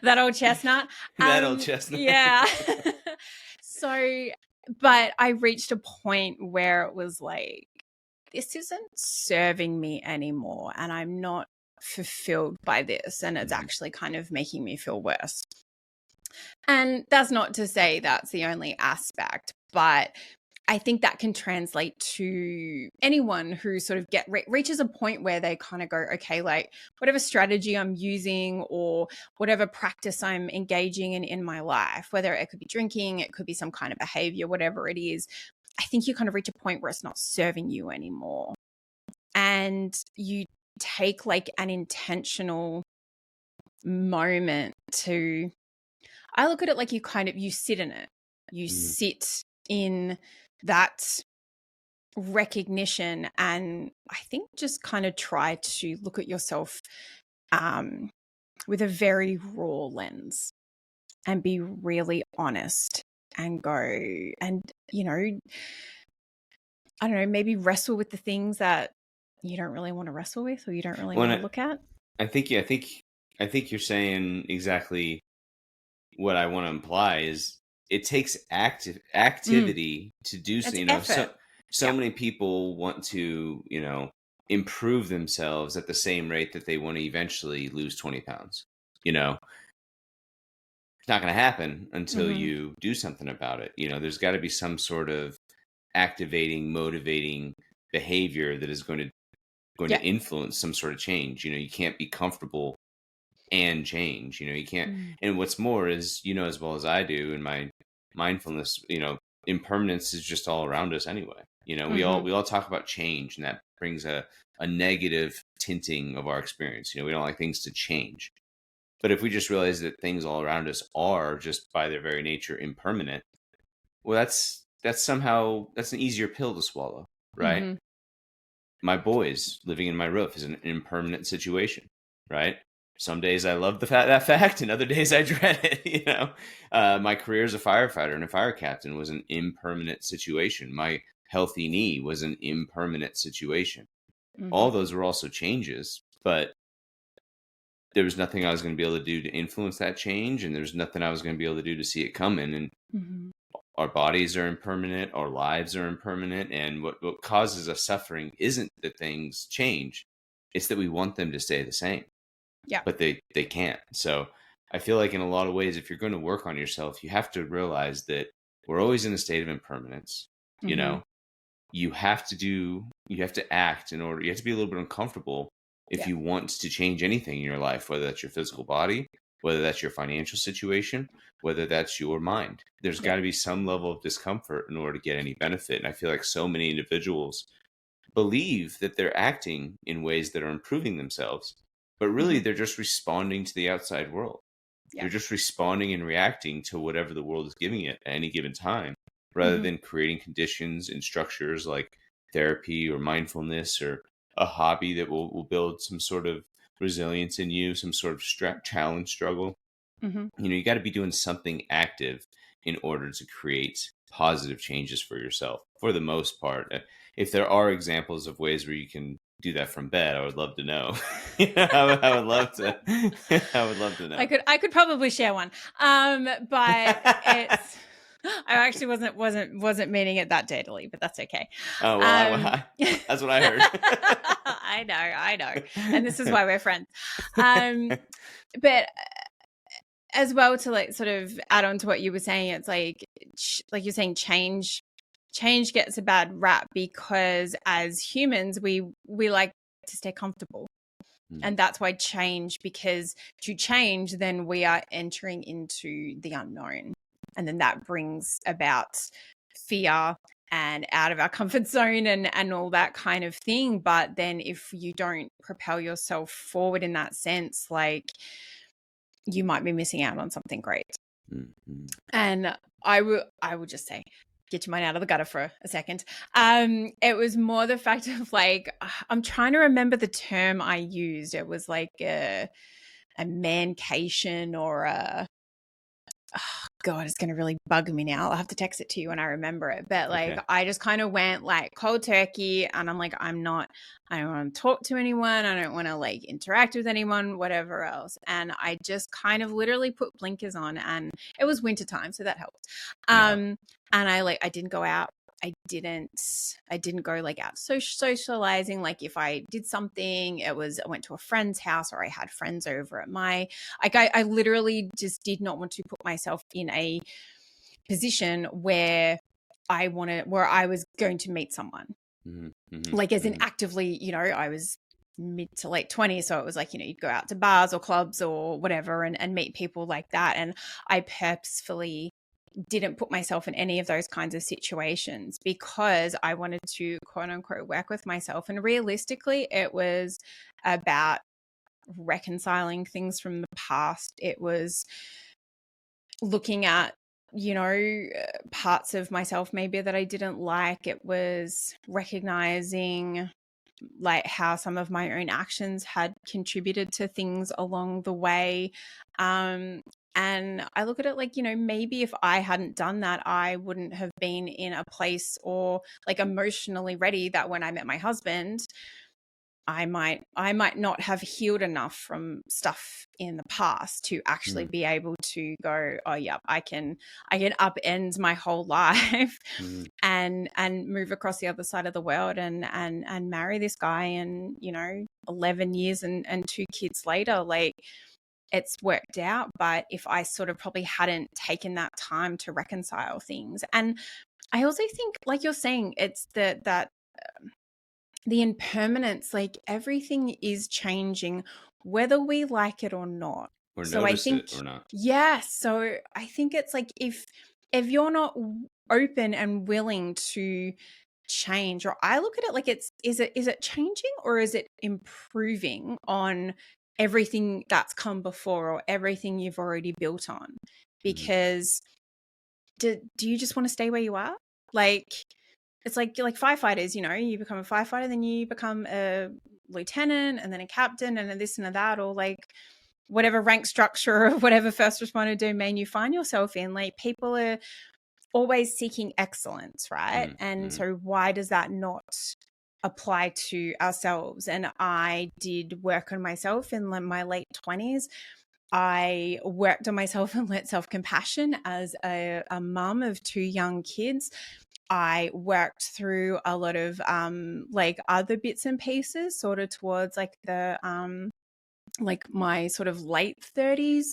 That old chestnut. That old chestnut. Yeah. So, but I reached a point where it was like, this isn't serving me anymore, and I'm not fulfilled by this, and it's actually kind of making me feel worse. And that's not to say that's the only aspect, but I think that can translate to anyone who sort of reaches a point where they kind of go, okay, like whatever strategy I'm using or whatever practice I'm engaging in my life, whether it could be drinking, it could be some kind of behavior, whatever it is, I think you kind of reach a point where it's not serving you anymore. And you take like an intentional moment to, I look at it like you sit in it. You sit in that recognition, and I think just kind of try to look at yourself with a very raw lens and be really honest and go, and, I don't know, maybe wrestle with the things that you don't really want to wrestle with, or you don't really want to look at. I think you're saying exactly what I want to imply is it takes activity to do so. Effort. So many people want to, improve themselves at the same rate that they want to eventually lose 20 pounds. It's not going to happen until you do something about it. There's got to be some sort of activating, motivating behavior that is going to influence some sort of change. You can't be comfortable and change. You can't. And what's more is, as well as I do in my mindfulness, impermanence is just all around us anyway. We all talk about change, and that brings a negative tinting of our experience. We don't like things to change. But if we just realize that things all around us are just by their very nature impermanent, well, that's an easier pill to swallow, right? My boys living in my roof is an impermanent situation, right? Some days I love that fact, and other days I dread it. My career as a firefighter and a fire captain was an impermanent situation. My healthy knee was an impermanent situation. All those were also changes, but there was nothing I was going to be able to do to influence that change, and there's nothing I was going to be able to do to see it coming. And Mm-hmm. our bodies are impermanent, our lives are impermanent, and what causes us suffering isn't that things change, it's that we want them to stay the same. Yeah. But they can't. So I feel like in a lot of ways, if you're going to work on yourself, you have to realize that we're always in a state of impermanence. You Mm-hmm. know, you have to act in order, you have to be a little bit uncomfortable if Yeah. you want to change anything in your life, whether that's your physical body, whether that's your financial situation, whether that's your mind. There's got to be some level of discomfort in order to get any benefit. And I feel like so many individuals believe that they're acting in ways that are improving themselves, but really Mm-hmm. they're just responding to the outside world. Yeah. They're just responding and reacting to whatever the world is giving it at any given time, rather Mm-hmm. than creating conditions and structures like therapy or mindfulness or a hobby that will build some sort of resilience in you, some sort of challenge struggle. Mm-hmm. You got to be doing something active in order to create positive changes for yourself, for the most part. If there are examples of ways where you can do that from bed, I would love to know. I would love to. I would love to know. I could probably share one, but it's. I actually wasn't meaning it that daintily, but that's okay. Oh well, that's what I heard. I know, and this is why we're friends. But as well, to like sort of add on to what you were saying, it's like you're saying change gets a bad rap because as humans we like to stay comfortable. And that's why because to change, then we are entering into the unknown. And then that brings about fear and out of our comfort zone and all that kind of thing. But then if you don't propel yourself forward in that sense, like you might be missing out on something great. Mm-hmm. And I would just say, get your mind out of the gutter for a second. It was more the fact of like, I'm trying to remember the term I used. It was like a mancation or oh God, it's going to really bug me now. I'll have to text it to you when I remember it. But like, okay. I just kind of went like cold turkey and I'm like, I don't want to talk to anyone. I don't want to like interact with anyone, whatever else. And I just kind of literally put blinkers on, and it was wintertime, so that helped. And I didn't go out. I didn't go like out socializing. Like if I did something, I went to a friend's house or I had friends over at I literally just did not want to put myself in a position where I was going to meet someone. Mm-hmm. Like as in actively, I was mid to late 20s. So it was like, you'd go out to bars or clubs or whatever and meet people like that. And I purposefully didn't put myself in any of those kinds of situations because I wanted to quote unquote work with myself. And realistically, it was about reconciling things from the past. It was looking at, parts of myself maybe that I didn't like. It was recognizing like how some of my own actions had contributed to things along the way. And I look at it like, maybe if I hadn't done that, I wouldn't have been in a place or like emotionally ready that when I met my husband, I might not have healed enough from stuff in the past to actually be able to go, oh yeah, I can upend my whole life and move across the other side of the world and marry this guy. And 11 years and 2 kids later, like it's worked out. But if I sort of probably hadn't taken that time to reconcile things, and I also think, like you're saying, it's that the impermanence, like everything is changing, whether we like it or not. Or so notice it or not. Yeah. So I think it's like if you're not open and willing to change, or I look at it like is it changing or is it improving on everything that's come before or everything you've already built on? Because do you just want to stay where you are? Like it's like firefighters, you become a firefighter, then you become a lieutenant and then a captain and then this and that, or like whatever rank structure or whatever first responder domain you find yourself in. Like people are always seeking excellence, right? And so why does that not apply to ourselves. And I did work on myself in my late 20s. I worked on myself and learnt self-compassion as a mum of 2 young kids. I worked through a lot of like other bits and pieces sort of towards like the like my sort of late 30s,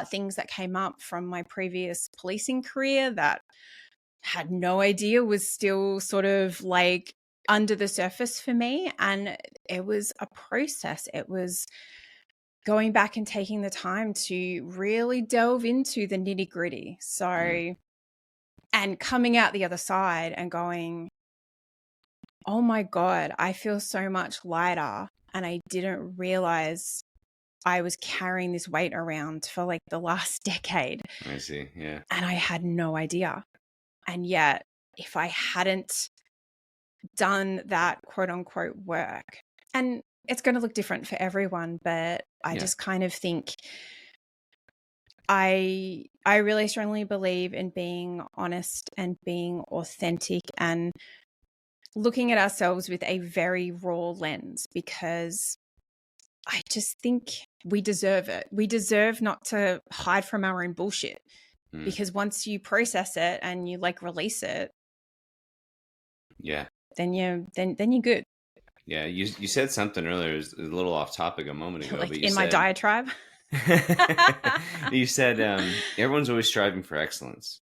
things that came up from my previous policing career that had no idea was still sort of like under the surface for me. And it was a process. It was going back and taking the time to really delve into the nitty gritty. So, and coming out the other side and going, oh my God, I feel so much lighter. And I didn't realize I was carrying this weight around for like the last decade. I see. Yeah. And I had no idea. And yet, if I hadn't done that quote unquote work, and it's going to look different for everyone, but I just kind of think I really strongly believe in being honest and being authentic and looking at ourselves with a very raw lens, because I just think we deserve it. We deserve not to hide from our own bullshit, because once you process it and you like release it, then you're good. Yeah, you said something earlier, it was a little off topic a moment ago, like but you in said, my diatribe. You said everyone's always striving for excellence,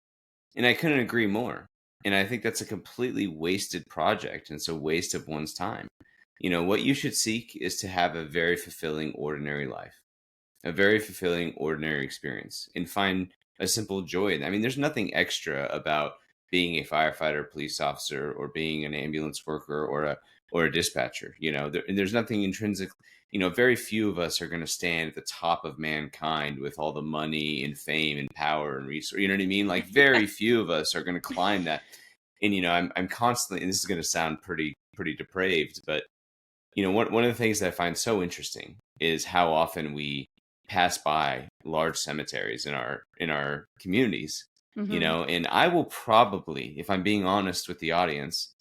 and I couldn't agree more. And I think that's a completely wasted project, and it's a waste of one's time. You know, what you should seek is to have a very fulfilling, ordinary life, a very fulfilling, ordinary experience, and find a simple joy. I mean, there's nothing extra about being a firefighter, police officer, or being an ambulance worker or a dispatcher. You know, there's nothing intrinsic. You know, very few of us are going to stand at the top of mankind with all the money and fame and power and resource. You know what I mean? Like, very few of us are going to climb that. And, you know, I'm constantly, and this is going to sound pretty depraved, but, you know, one of the things that I find so interesting is how often we pass by large cemeteries in our communities, you know, and I will probably, if I'm being honest with the audience,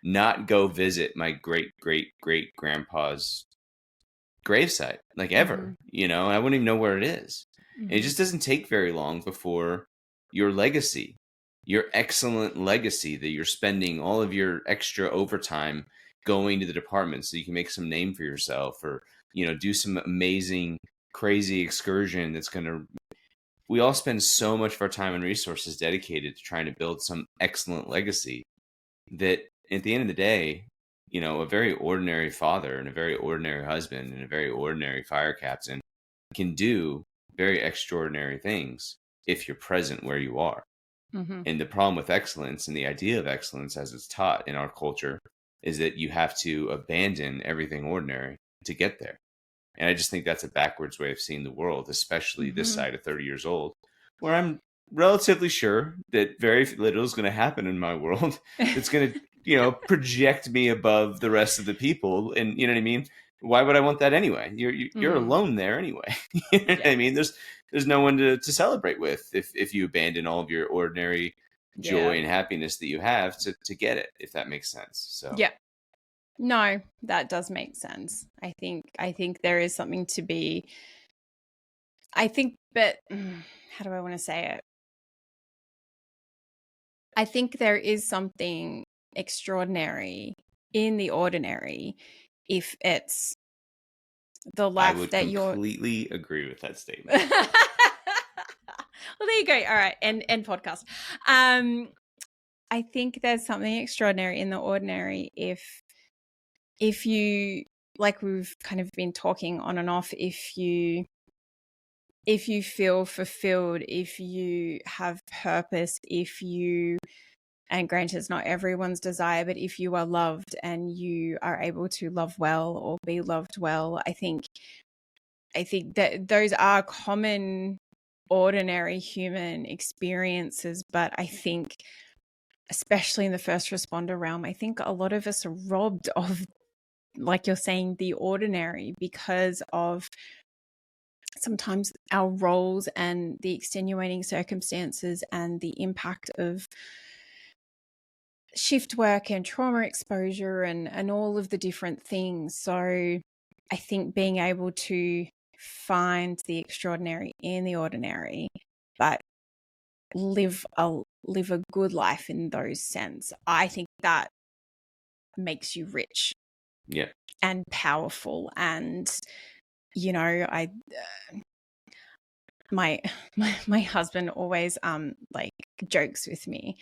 not go visit my great grandpa's gravesite, like, ever. You know, I wouldn't even know where it is. And it just doesn't take very long before your legacy, your excellent legacy that you're spending all of your extra overtime going to the department so you can make some name for yourself, or, you know, do some amazing, crazy excursion that's going to, we all spend so much of our time and resources dedicated to trying to build some excellent legacy that at the end of the day, you know, a very ordinary father and a very ordinary husband and a very ordinary fire captain can do very extraordinary things if you're present where you are. And the problem with excellence, and the idea of excellence as it's taught in our culture, is that you have to abandon everything ordinary to get there. And I just think that's a backwards way of seeing the world, especially this side of 30 years old, where I'm relatively sure that very little is going to happen in my world that's going to, you know, project me above the rest of the people. And you know what I mean? Why would I want that anyway? You're alone there anyway. You know what I mean? There's no one to celebrate with if you abandon all of your ordinary joy and happiness that you have to get it, if that makes sense. So no, that does make sense. I think there is something to be, I think, but how do I want to say it? I think there is something extraordinary in the ordinary if it's the life that you're. I would completely agree with that statement. Well, there you go. All right. End podcast. I think there's something extraordinary in the ordinary if you, like we've kind of been talking on and off, if you feel fulfilled, if you have purpose, if you, and granted it's not everyone's desire, but if you are loved and you are able to love well or be loved well, I think that those are common, ordinary human experiences. But I think, especially in the first responder realm, I think a lot of us are robbed of, like you're saying, the ordinary because of sometimes our roles and the extenuating circumstances and the impact of shift work and trauma exposure and all of the different things. So I think being able to find the extraordinary in the ordinary, but live a good life in those sense, I think that makes you rich and powerful. And I my husband always like jokes with me,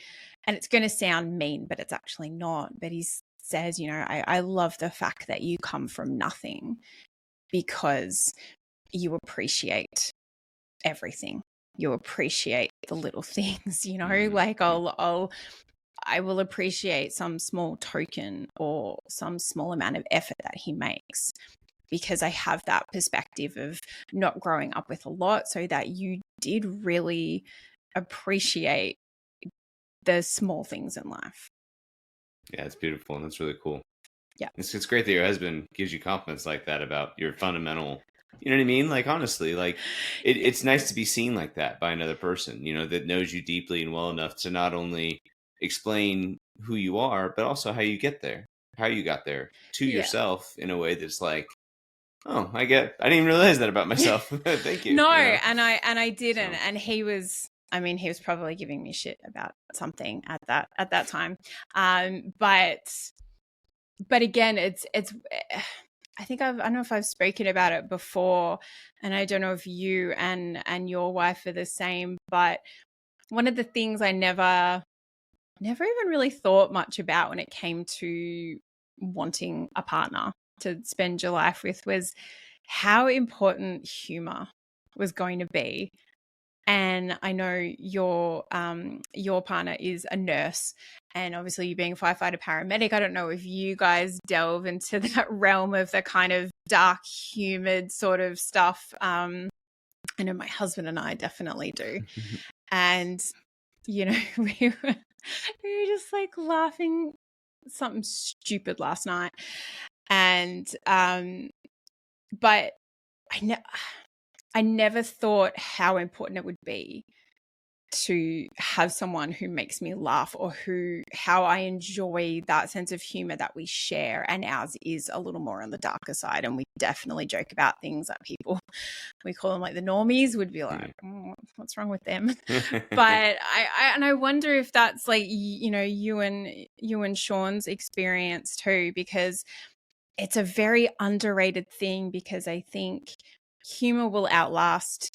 and it's going to sound mean, but it's actually not. But he says, I love the fact that you come from nothing, because you appreciate everything. You appreciate the little things, like I will appreciate some small token or some small amount of effort that he makes, because I have that perspective of not growing up with a lot, so that you did really appreciate the small things in life. Yeah, it's beautiful, and that's really cool. Yeah. It's great that your husband gives you confidence like that about your fundamental, you know what I mean? Like, honestly, like it's nice to be seen like that by another person, that knows you deeply and well enough to not only explain who you are, but also how you get there, how you got there to yourself in a way that's like, oh, I didn't even realize that about myself. Thank you. No, and I didn't. So. And he was probably giving me shit about something at that time. But again, it's I think I don't know if I've spoken about it before, and I don't know if you and your wife are the same, but one of the things I never even really thought much about when it came to wanting a partner to spend your life with was how important humor was going to be. And I know your partner is a nurse, and obviously you being a firefighter paramedic, I don't know if you guys delve into that realm of the kind of dark, humid sort of stuff. I know my husband and I definitely do. And, we were just like laughing something stupid last night. And, but I never thought how important it would be to have someone who makes me laugh, or how I enjoy that sense of humor that we share. And ours is a little more on the darker side. And we definitely joke about things that people, we call them like the normies, would be like, what's wrong with them? But I wonder if that's like, you and Sean's experience too, because it's a very underrated thing, because I think humor will outlast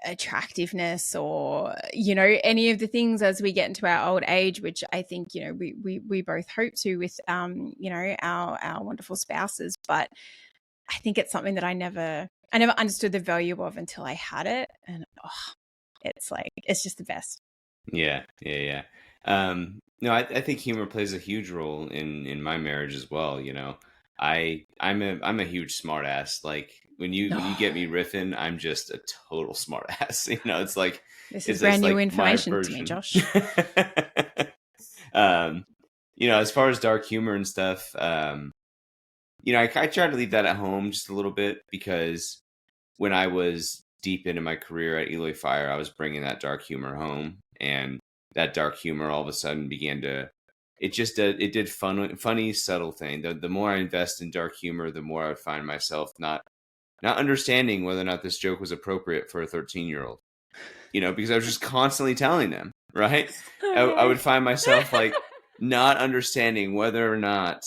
attractiveness, or any of the things as we get into our old age, which I think we both hope to with our wonderful spouses. But I think it's something that I never understood the value of until I had it, and it's just the best. Yeah. No, I think humor plays a huge role in my marriage as well. I'm a huge smart ass. Like when you get me riffing, I'm just a total smart ass. It's like this is brand new information to me, Josh. As far as dark humor and stuff, I try to leave that at home just a little bit, because when I was deep into my career at Eloy Fire, I was bringing that dark humor home, and that dark humor all of a sudden began to. It did funny, subtle thing. The more I invest in dark humor, the more I would find myself not understanding whether or not this joke was appropriate for a 13-year-old. Because I was just constantly telling them, right? I would find myself like not understanding whether or not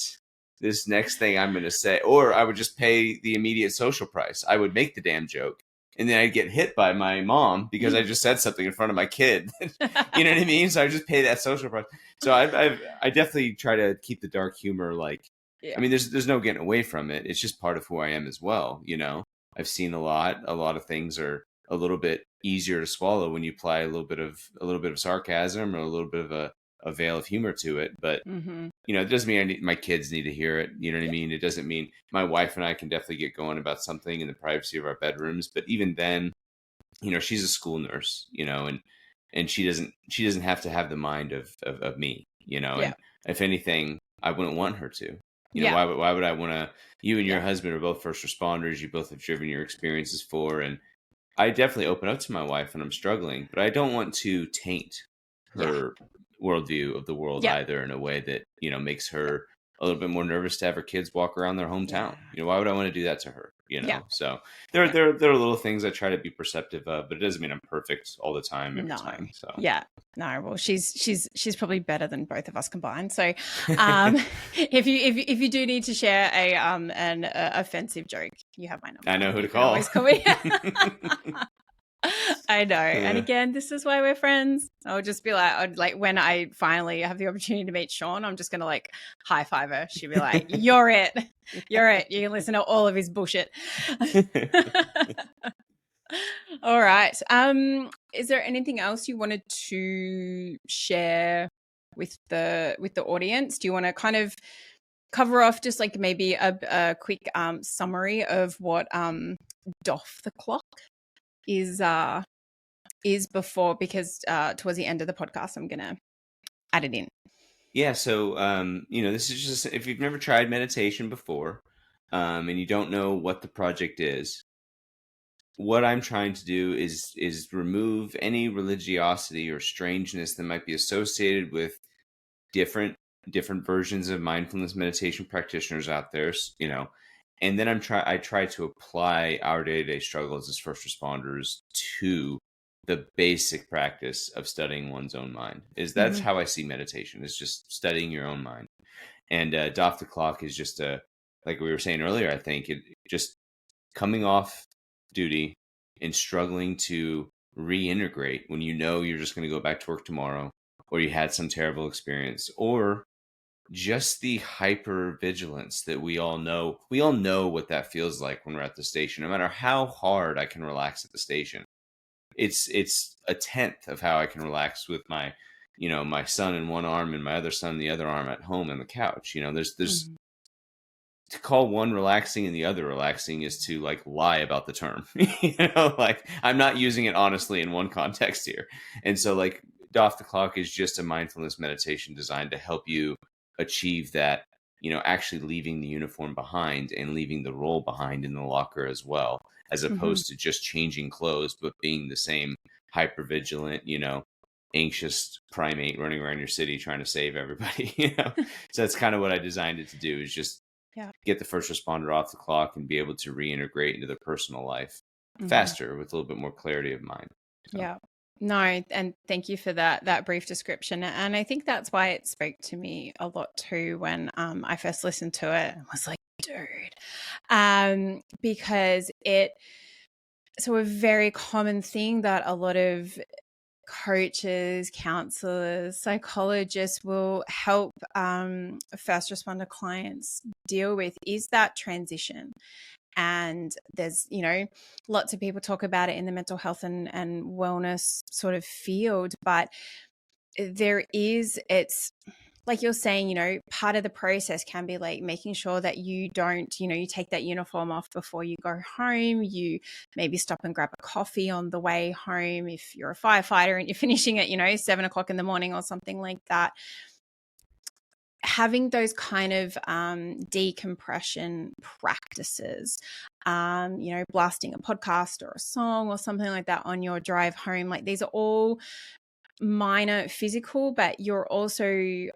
this next thing I'm going to say, or I would just pay the immediate social price. I would make the damn joke, and then I'd get hit by my mom because I just said something in front of my kid. You know what I mean? So I just pay that social price. So I definitely try to keep the dark humor. Like, I mean, there's no getting away from it. It's just part of who I am as well. I've seen a lot of things are a little bit easier to swallow when you apply a little bit of sarcasm or a little bit of a veil of humor to it. But it doesn't mean my kids need to hear it. You know what I mean? It doesn't mean my wife and I can definitely get going about something in the privacy of our bedrooms. But even then, she's a school nurse, and she doesn't have to have the mind of me, and if anything, I wouldn't want her to. Why would I want to? You and your husband are both first responders. You both have driven your experiences for, and I definitely open up to my wife when I'm struggling, but I don't want to taint her worldview of the world Yeah. either in a way that, makes her a little bit more nervous to have her kids walk around their hometown. Yeah. Why would I want to do that to her? Yeah. So Yeah. there are little things I try to be perceptive of, but it doesn't mean I'm perfect all the time, every No. time. So Yeah. No. Well, she's probably better than both of us combined. So, if you do need to share an offensive joke, you have my number. I know who You to can call. always call me. I know. And again, this is why we're friends. I'll just be like, when I finally have the opportunity to meet Sean, I'm just going to like high five her. She'll be like, you're it. You're it. You can listen to all of his bullshit. All right. Is there anything else you wanted to share with the audience? Do you want to kind of cover off just like maybe a quick summary of what doff the clock is before, because towards the end of the podcast I'm gonna add it in. Yeah, so this is just if you've never tried meditation before, and you don't know what the project is, what I'm trying to do is remove any religiosity or strangeness that might be associated with different versions of mindfulness meditation practitioners out there, and then I try to apply our day-to-day struggles as first responders to the basic practice of studying one's own mind. That's how I see meditation, is just studying your own mind. And doff the clock is just like we were saying earlier, I think it just coming off duty and struggling to reintegrate when you're just going to go back to work tomorrow, or you had some terrible experience, or just the hyper vigilance that we all know what that feels like when we're at the station. No matter how hard I can relax at the station, it's a tenth of how I can relax with my my son in one arm and my other son in the other arm at home on the couch. There's to call one relaxing and the other relaxing is to like lie about the term. Like I'm not using it honestly in one context here. And so like doff the clock is just a mindfulness meditation designed to help you achieve that, actually leaving the uniform behind and leaving the role behind in the locker as well, as opposed to just changing clothes, but being the same hypervigilant, anxious primate running around your city trying to save everybody. So that's kind of what I designed it to do, is just get the first responder off the clock and be able to reintegrate into their personal life faster with a little bit more clarity of mind. So. Yeah. No, and thank you for that brief description. And I think that's why it spoke to me a lot too when I first listened to it and was like, dude, because so a very common thing that a lot of coaches, counselors, psychologists will help first responder clients deal with is that transition. And there's, lots of people talk about it in the mental health and wellness sort of field, but it's like you're saying, part of the process can be like making sure that you don't, you take that uniform off before you go home. You maybe stop and grab a coffee on the way home if you're a firefighter and you're finishing at, 7:00 in the morning or something like that. Having those kind of decompression practices, blasting a podcast or a song or something like that on your drive home, like these are all minor physical, but you're also,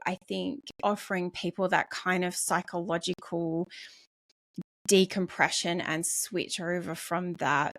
I think, offering people that kind of psychological decompression and switch over from that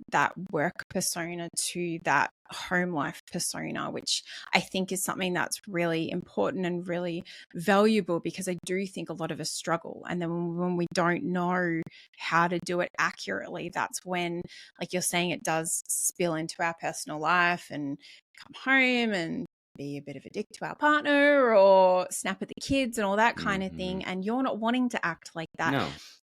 work persona to that home life persona, which I think is something that's really important and really valuable, because I do think a lot of us struggle. And then when we don't know how to do it accurately, that's when, like you're saying, it does spill into our personal life and come home and be a bit of a dick to our partner or snap at the kids and all that kind of thing. And you're not wanting to act like that. No.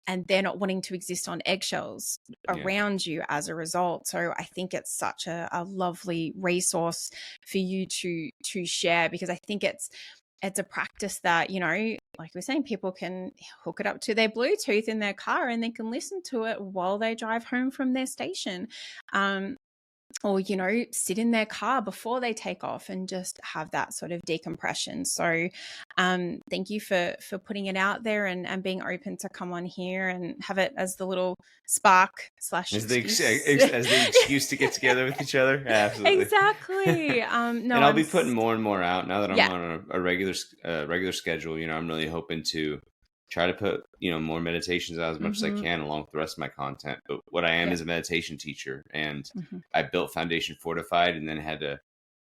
And they're not wanting to exist on eggshells around you as a result. So I think it's such a lovely resource for you to share, because I think it's a practice that, like we're saying, people can hook it up to their Bluetooth in their car and they can listen to it while they drive home from their station. or, sit in their car before they take off and just have that sort of decompression. So thank you for putting it out there and being open to come on here and have it as the little spark / excuse. As the excuse to get together with each other. Absolutely. Exactly. And I'll be putting more and more out now that I'm on a regular schedule. I'm really hoping to try to put, more meditations out as much as I can along with the rest of my content. But what I am is a meditation teacher, and I built Foundation Fortified and then had to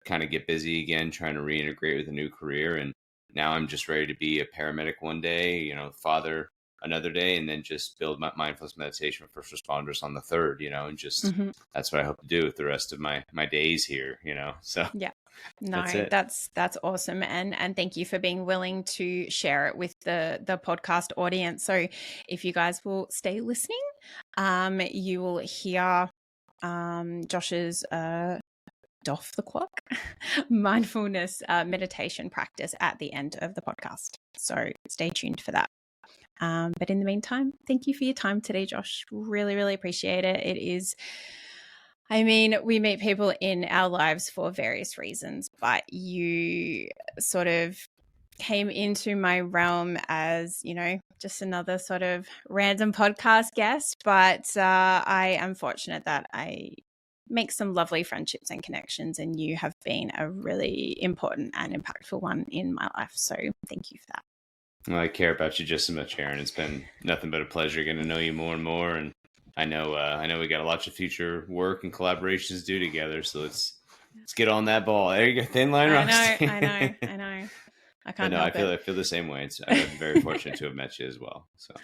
kind of get busy again, trying to reintegrate with a new career. And now I'm just ready to be a paramedic one day, father another day, and then just build my mindfulness meditation for first responders on the third, and just that's what I hope to do with the rest of my days here, so yeah. No, that's awesome. And thank you for being willing to share it with the podcast audience. So if you guys will stay listening, you will hear Josh's doff the clock mindfulness meditation practice at the end of the podcast. So stay tuned for that. But in the meantime, thank you for your time today, Josh. Really, really appreciate it. It is, we meet people in our lives for various reasons, but you sort of came into my realm as, just another sort of random podcast guest. But I am fortunate that I make some lovely friendships and connections, and you have been a really important and impactful one in my life. So thank you for that. Well, I care about you just so much, Erin. It's been nothing but a pleasure getting to know you more and more. And I know we got a lot of future work and collaborations to do together. So let's get on that ball. There you go. Thin line, Roxy. I know. I can't help I feel the same way. I'm very fortunate to have met you as well. So.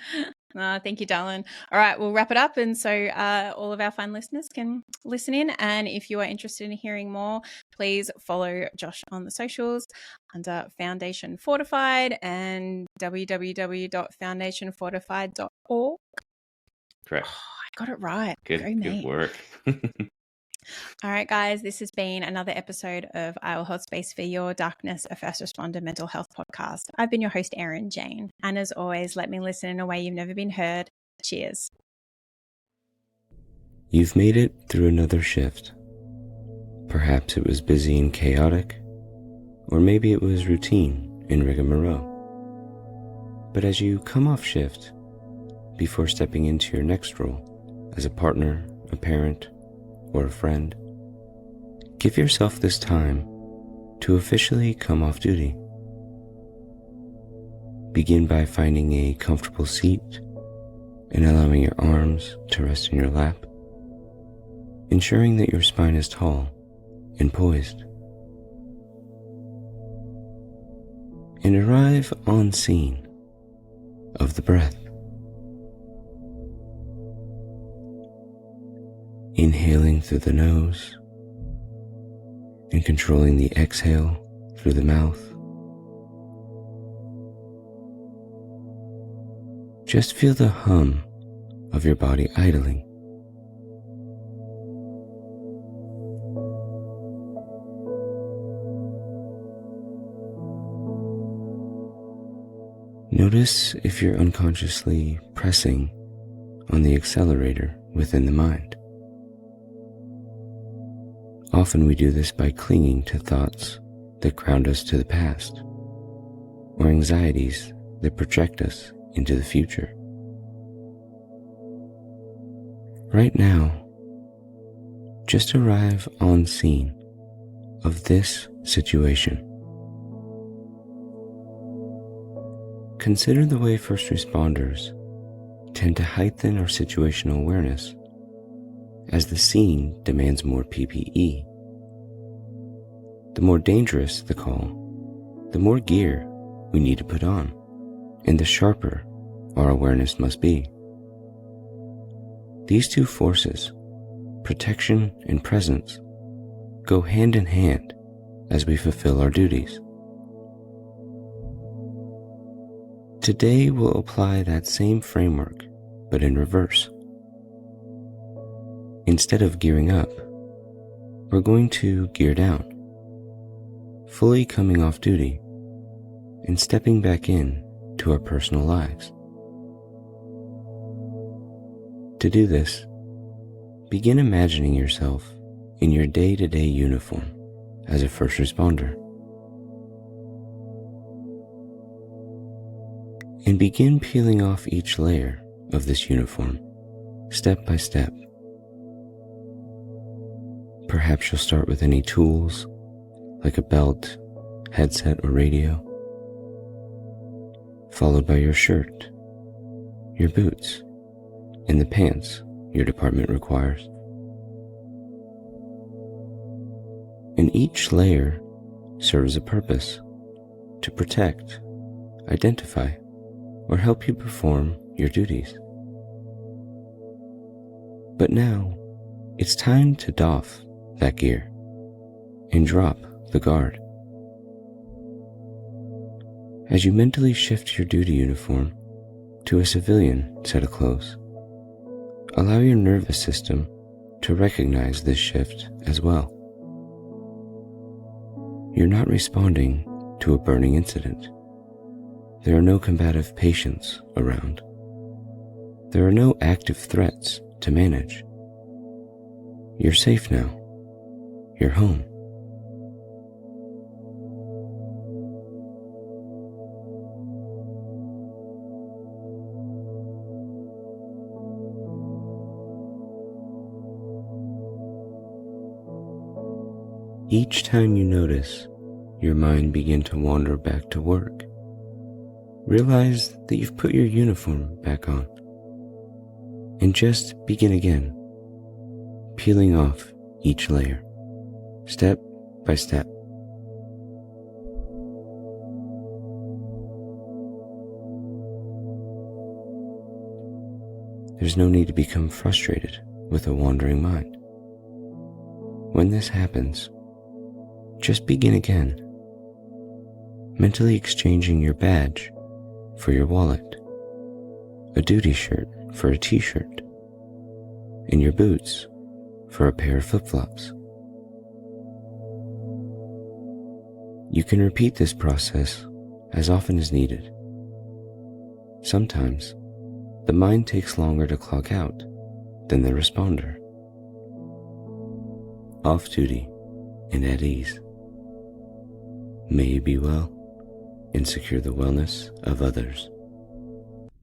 Thank you, darling. All right, we'll wrap it up. And so all of our fine listeners can listen in. And if you are interested in hearing more, please follow Josh on the socials under Foundation Fortified and www.foundationfortified.org. Correct. Oh, I got it right. Good work. All right, guys, this has been another episode of I Will Hold Space for Your Darkness, a First Responder Mental Health podcast. I've been your host, Erin Jane. And as always, let me listen in a way you've never been heard. Cheers. You've made it through another shift. Perhaps it was busy and chaotic, or maybe it was routine and rigmarole. But as you come off shift, before stepping into your next role as a partner, a parent, or a friend, give yourself this time to officially come off duty. Begin by finding a comfortable seat and allowing your arms to rest in your lap, ensuring that your spine is tall and poised. And arrive on scene of the breath. Inhaling through the nose and controlling the exhale through the mouth. Just feel the hum of your body idling. Notice if you're unconsciously pressing on the accelerator within the mind. Often we do this by clinging to thoughts that ground us to the past, or anxieties that project us into the future. Right now, just arrive on scene of this situation. Consider the way first responders tend to heighten our situational awareness as the scene demands more PPE. The more dangerous the call, the more gear we need to put on, and the sharper our awareness must be. These two forces, protection and presence, go hand in hand as we fulfill our duties. Today we'll apply that same framework, but in reverse. Instead of gearing up, we're going to gear down, fully coming off duty and stepping back in to our personal lives. To do this, begin imagining yourself in your day-to-day uniform as a first responder. And begin peeling off each layer of this uniform, step by step. Perhaps you'll start with any tools, like a belt, headset, or radio, followed by your shirt, your boots, and the pants your department requires. And each layer serves a purpose to protect, identify, or help you perform your duties. But now, it's time to doff that gear and drop the guard. As you mentally shift your duty uniform to a civilian set of clothes, allow your nervous system to recognize this shift as well. You're not responding to a burning incident. There are no combative patients around. There are no active threats to manage. You're safe now. You're home. Each time you notice your mind begin to wander back to work, realize that you've put your uniform back on, and just begin again, peeling off each layer, step by step. There's no need to become frustrated with a wandering mind. When this happens, just begin again, mentally exchanging your badge for your wallet, a duty shirt for a t-shirt, and your boots for a pair of flip-flops. You can repeat this process as often as needed. Sometimes, the mind takes longer to clock out than the responder. Off duty and at ease. May you be well and secure the wellness of others.